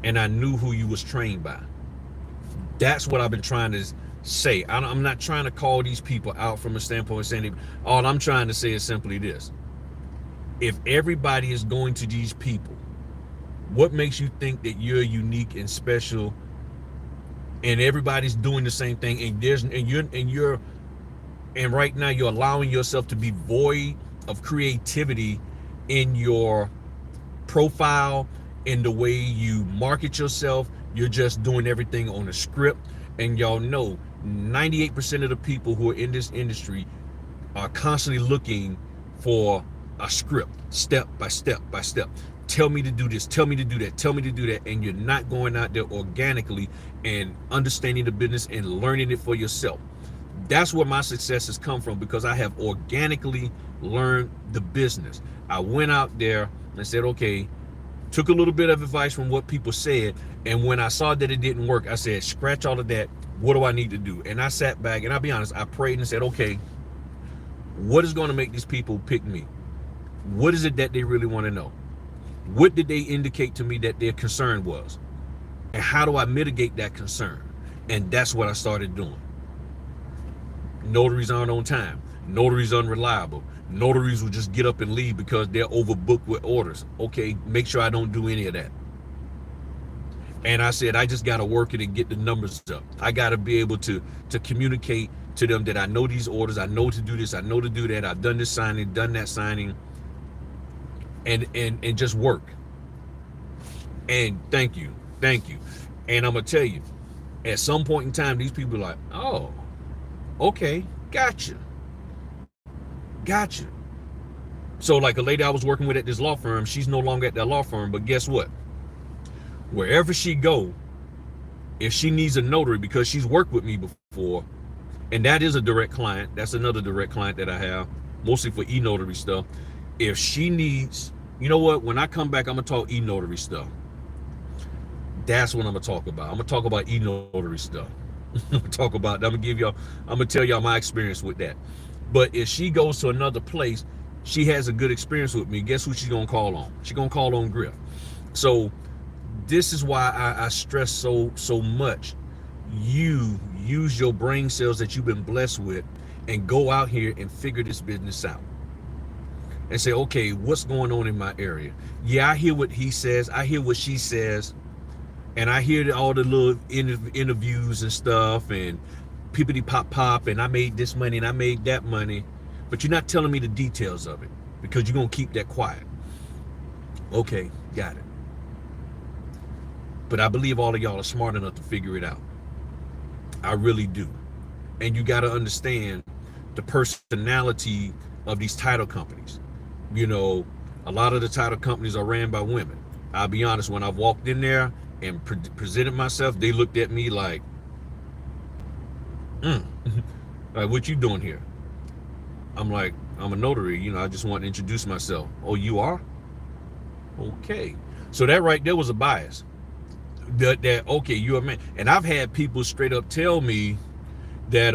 And I knew who you was trained by. That's what I've been trying to say. I'm not trying to call these people out from a standpoint of saying, all I'm trying to say is simply this. If everybody is going to these people, what makes you think that you're unique and special and everybody's doing the same thing, and right now you're allowing yourself to be void of creativity in your profile, in the way you market yourself? You're just doing everything on a script. And y'all know 98% of the people who are in this industry are constantly looking for a script, step by step by step. Tell me to do this, tell me to do that, tell me to do that. And you're not going out there organically and understanding the business and learning it for yourself. That's where my success has come from, because I have organically learned the business. I went out there and said, okay, took a little bit of advice from what people said, and when I saw that it didn't work, I said, scratch all of that. What do I need to do? And I sat back, and I'll be honest, I prayed and said, okay, what is going to make these people pick me? What is it that they really want to know? What did they indicate to me that their concern was? And how do I mitigate that concern? And that's what I started doing. Notaries aren't on time. Notaries unreliable. Notaries will just get up and leave because they're overbooked with orders. Okay, make sure I don't do any of that. And I said, I just got to work it and get the numbers up. I got to be able to communicate to them that I know these orders, I know to do this, I know to do that, I've done this signing, done that signing, and just work. And thank you. And I'm going to tell you, at some point in time, these people are like, oh, okay, gotcha. So like a lady I was working with at this law firm, she's no longer at that law firm, but guess what? Wherever she go, if she needs a notary, because she's worked with me before, and that is a direct client, that's another direct client that I have, mostly for e-notary stuff. If she needs, you know what, when I come back, I'm gonna talk e-notary stuff. That's what I'm gonna talk about. I'm gonna talk about e-notary stuff. I'm gonna tell y'all my experience with that. But if she goes to another place, she has a good experience with me, guess who she's gonna call on? She's gonna call on Griff. So this is why I stress so much. You use your brain cells that you've been blessed with and go out here and figure this business out. And say, okay, what's going on in my area? Yeah, I hear what he says, I hear what she says, and I hear all the little interviews and stuff, and pippity pop, and I made this money and I made that money, but you're not telling me the details of it because you're gonna keep that quiet. Okay, got it. But I believe all of y'all are smart enough to figure it out. I really do. And you got to understand the personality of these title companies. You know, a lot of the title companies are ran by women. I'll be honest, when I walked in there and presented myself, they looked at me like, like, what you doing here? I'm like, I'm a notary, you know, I just want to introduce myself. Oh, you are? Okay. So that right there was a bias. That okay, you're a man. And I've had people straight up tell me that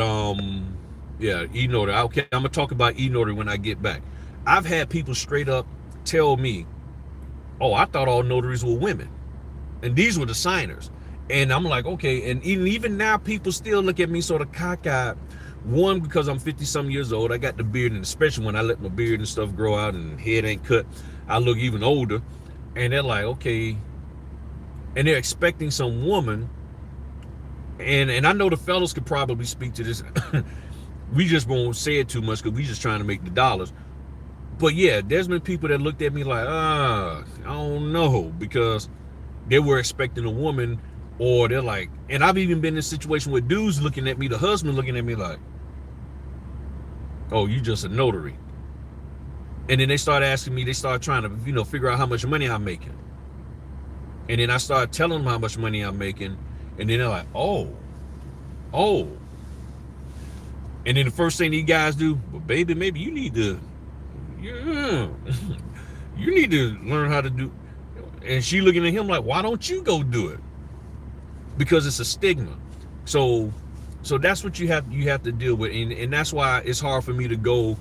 yeah, e-notary. Okay, I'm gonna talk about e-notary when I get back. I've had people straight up tell me, oh, I thought all notaries were women, and these were the signers. And I'm like, okay. And even now, people still look at me sort of cockeyed. One, because I'm 50-some years old, I got the beard, and especially when I let my beard and stuff grow out and head ain't cut, I look even older. And they're like, okay. And they're expecting some woman, and I know the fellas could probably speak to this. We just won't say it too much because we just trying to make the dollars. But yeah, there's been people that looked at me like, I don't know, because they were expecting a woman, or they're like, and I've even been in a situation where dudes looking at me, the husband looking at me like, oh, you just a notary. And then they start asking me, they start trying to, you know, figure out how much money I'm making. And then I started telling them how much money I'm making. And then they're like, oh. And then the first thing these guys do, well, baby, maybe you need to, yeah, you need to learn how to do. And she looking at him like, why don't you go do it? Because it's a stigma. So that's what you have to deal with. And that's why it's hard for me to go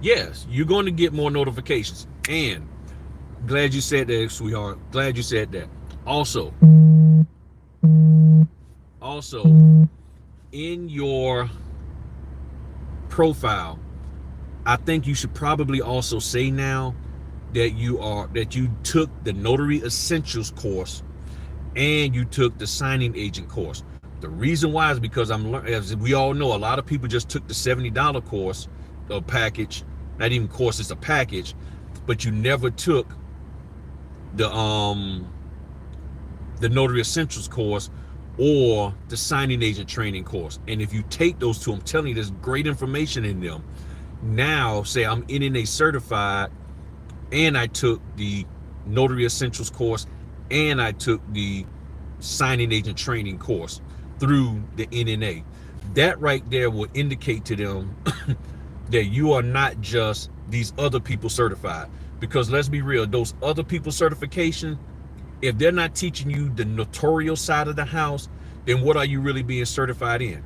Yes, you're going to get more notifications. And glad you said that, sweetheart. Glad you said that. Also, also in your profile, I think you should probably also say now that you took the Notary Essentials course and you took the signing agent course. The reason why is because as we all know, a lot of people just took the $70 course or package, not even course, it's a package, but you never took the Notary Essentials course or the signing agent training course. And if you take those two, I'm telling you, there's great information in them. Now, say I'm NNA certified and I took the Notary Essentials course and I took the signing agent training course through the NNA. That right there will indicate to them that you are not just these other people certified. Because let's be real, those other people certification, if they're not teaching you the notarial side of the house, then what are you really being certified in?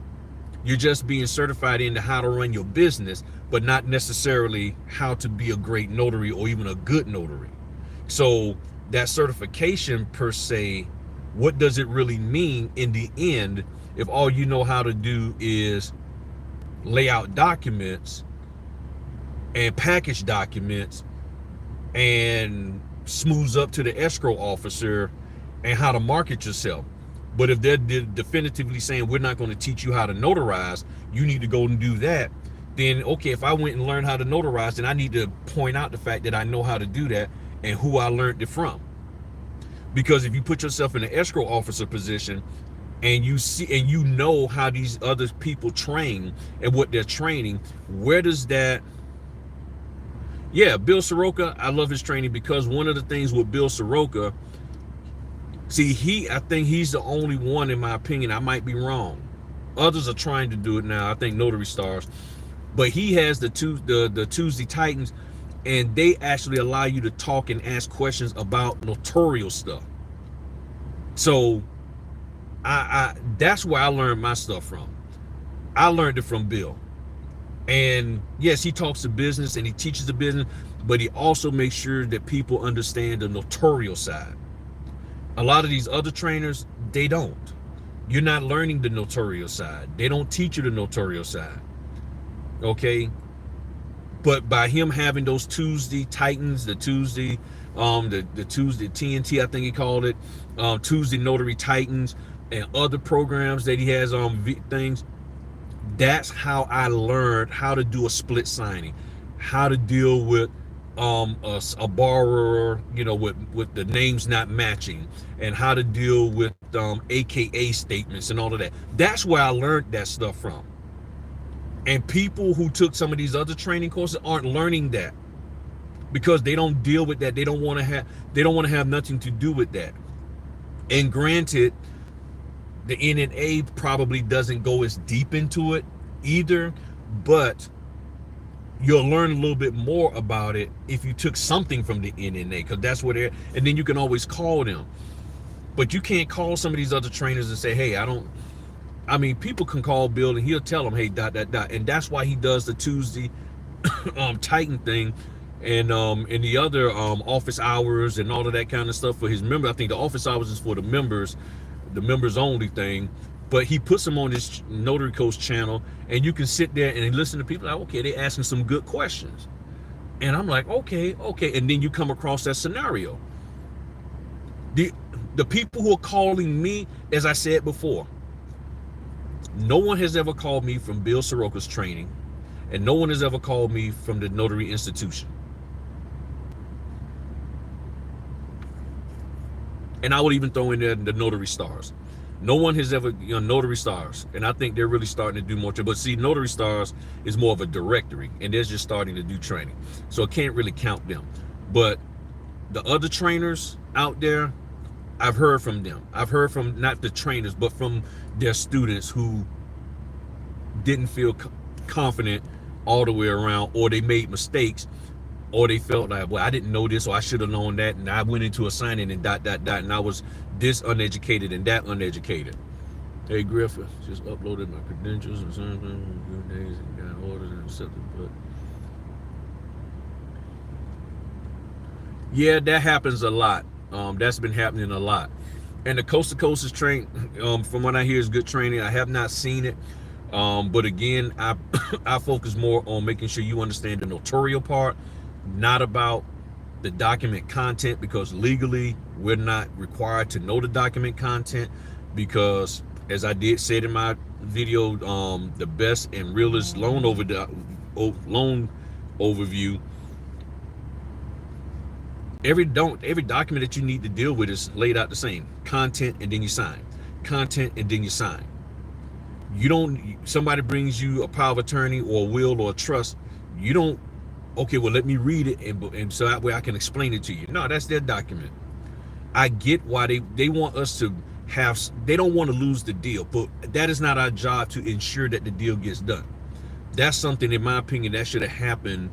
You're just being certified into how to run your business, but not necessarily how to be a great notary or even a good notary. So that certification per se, what does it really mean in the end if all you know how to do is lay out documents and package documents and smooths up to the escrow officer and how to market yourself? But if they're definitively saying we're not going to teach you how to notarize, you need to go and do that, then okay, if I went and learned how to notarize, then I need to point out the fact that I know how to do that and who I learned it from. Because if you put yourself in an escrow officer position and you see and you know how these other people train and what they're training, where does that... Yeah, Bill Soroka, I love his training because one of the things with Bill Soroka, see, I think he's the only one, in my opinion, I might be wrong. Others are trying to do it now, I think Notary Stars, but he has the Tuesday Titans, and they actually allow you to talk and ask questions about notarial stuff. So that's where I learned my stuff from. I learned it from Bill. And yes, he talks to business and he teaches the business, but he also makes sure that people understand the notarial side. A lot of these other trainers, they don't. You're not learning the notarial side. They don't teach you the notarial side. Okay? But by him having those Tuesday Titans, the Tuesday TNT, I think he called it, Tuesday Notary Titans, and other programs that he has on things, that's how I learned how to do a split signing, how to deal with a borrower, you know, with the names not matching, and how to deal with AKA statements and all of that. That's where I learned that stuff from. And people who took some of these other training courses aren't learning that because they don't deal with that. They don't want to have nothing to do with that. And granted, the NNA probably doesn't go as deep into it either, but you'll learn a little bit more about it if you took something from the NNA, because that's what they're, and then you can always call them. But you can't call some of these other trainers and say, hey, I mean, people can call Bill and he'll tell them, hey, ... And that's why he does the Tuesday Titan thing and the other office hours and all of that kind of stuff for his members. I think the office hours is for the members only thing, but he puts them on his Notary Coach channel, and you can sit there and listen to people like, okay, they're asking some good questions, and I'm like, okay, and then you come across that scenario. The people who are calling me, as I said before, no one has ever called me from Bill Soroka's training, and no one has ever called me from the Notary Institution. And I would even throw in there the Notary Stars. No one has ever, Notary Stars. And I think they're really starting to do more. But see, Notary Stars is more of a directory, and they're just starting to do training. So I can't really count them. But the other trainers out there, I've heard from them. I've heard from not the trainers, but from their students who didn't feel confident all the way around, or they made mistakes, or they felt like, well, I didn't know this, or I should have known that, and I went into a signing and ... and I was this uneducated and that uneducated. Hey, Griffith, just uploaded my credentials and something, good days, and got orders and accepted, but Yeah, that happens a lot. That's been happening a lot. And the coast to coast is trained. From what I hear, is good training. I have not seen it, but again, I I focus more on making sure you understand the notarial part, not about the document content, because legally we're not required to know the document content, because as I did said in my video, the best and realest loan overview, every document that you need to deal with is laid out the same: content, and then you sign, content, and then you sign. You don't, somebody brings you a power of attorney or a will or a trust, you don't, okay, well, let me read it, and so that way I can explain it to you. No, that's their document. I get why they want us to have, they don't want to lose the deal, but that is not our job to ensure that the deal gets done. That's something, in my opinion, that should have happened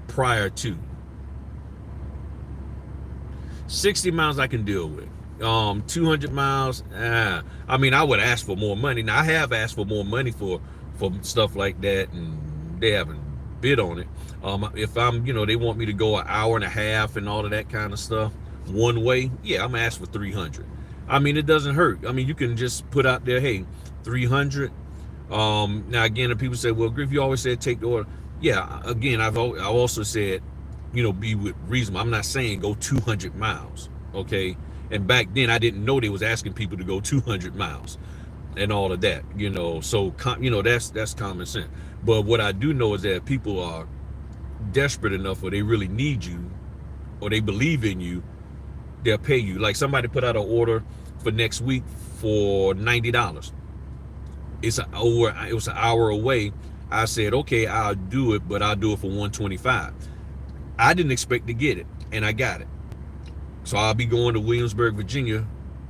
prior to. 60 miles I can deal with. 200 miles, I mean, I would ask for more money. Now, I have asked for more money for stuff like that, and they haven't bid on it. If I'm, they want me to go an hour and a half and all of that kind of stuff one way, yeah, I'm gonna ask for 300. I mean, it doesn't hurt. I mean, you can just put out there, hey, 300. Now again, if people say, well, Griff, you always said take the order. Yeah, again, I've also said, be with reasonable. I'm not saying go 200 miles, okay? And back then, I didn't know they was asking people to go 200 miles and all of that, So, that's common sense. But what I do know is that people are desperate enough, or they really need you, or they believe in you, they'll pay you. Like, somebody put out an order for next week for $90. It was an hour away. I said, okay, I'll do it, but I'll do it for $125. I didn't expect to get it, and I got it. So I'll be going to Williamsburg, Virginia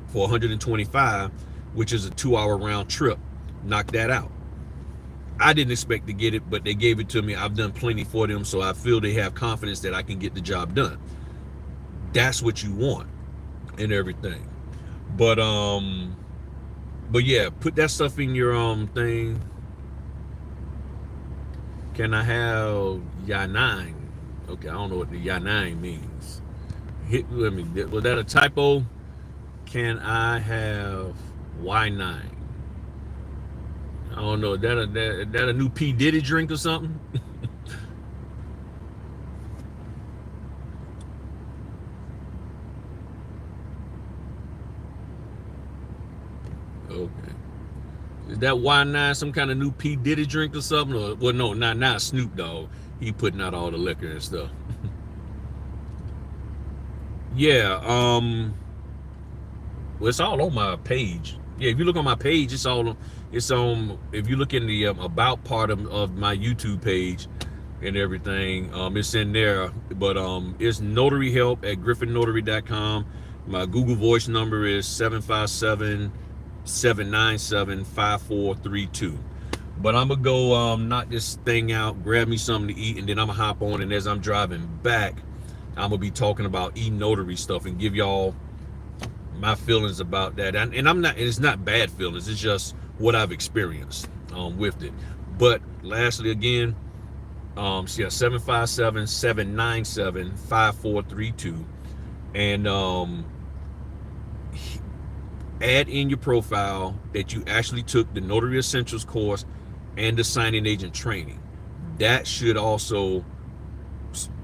for $125, which is a 2-hour round trip. Knock that out. I didn't expect to get it, but they gave it to me. I've done plenty for them, so I feel they have confidence that I can get the job done. That's what you want and everything. But yeah, put that stuff in your thing. Can I have Y9? Okay, I don't know what the Y9 means. Was that a typo? Can I have Y9? I don't know. That a new P. Diddy drink or something? Okay. Is that Y9 some kind of new P. Diddy drink or something? Or, well, no, not Snoop Dogg. He putting out all the liquor and stuff. Yeah, well, it's all on my page. Yeah, if you look on my page, it's on. If you look in the about part of my YouTube page and everything, it's in there. But it's notary help at griffinnotary.com. My Google Voice number is 757-797-5432. But I'm gonna go knock this thing out, grab me something to eat, and then I'm gonna hop on. And as I'm driving back, I'm gonna be talking about e-notary stuff and give y'all my feelings about that. And it's not bad feelings, it's just what I've experienced with it. But lastly, again, 757-797-5432, and add in your profile that you actually took the Notary Essentials course and the signing agent training. That should also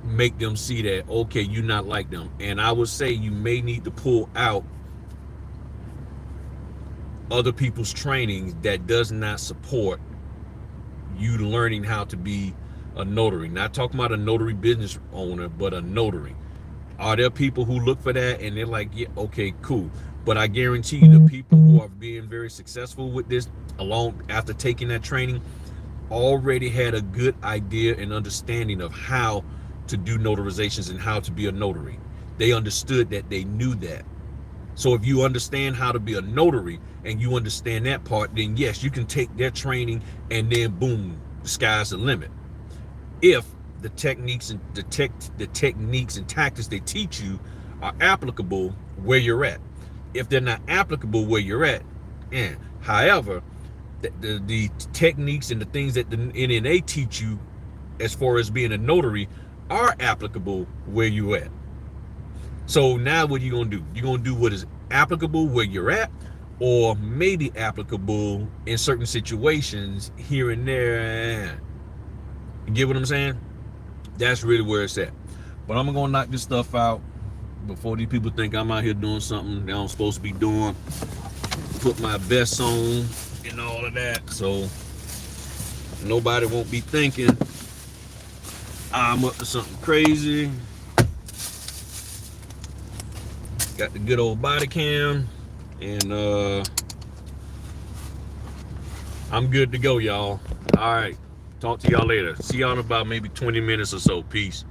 make them see that, okay, you're not like them. And I would say you may need to pull out other people's trainings that does not support you learning how to be a notary. Not talking about a notary business owner, but a notary. Are there people who look for that and they're like, yeah, okay, cool. But I guarantee you the people who are being very successful with this, along after taking that training, already had a good idea and understanding of how to do notarizations and how to be a notary. They understood that, they knew that. So if you understand how to be a notary and you understand that part, then yes, you can take their training and then boom, the sky's the limit. If the techniques and the techniques and tactics they teach you are applicable where you're at. If they're not applicable where you're at, however, the techniques and the things that the NNA teach you as far as being a notary are applicable where you're at. So now what are you gonna do? You're gonna do what is applicable where you're at, or maybe applicable in certain situations here and there. You get what I'm saying? That's really where it's at. But I'm gonna knock this stuff out before these people think I'm out here doing something that I'm supposed to be doing. Put my vest on and all of that, so nobody won't be thinking I'm up to something crazy. Got the good old body cam, and I'm good to go, y'all. All right, talk to y'all later. See y'all in about maybe 20 minutes or so. Peace.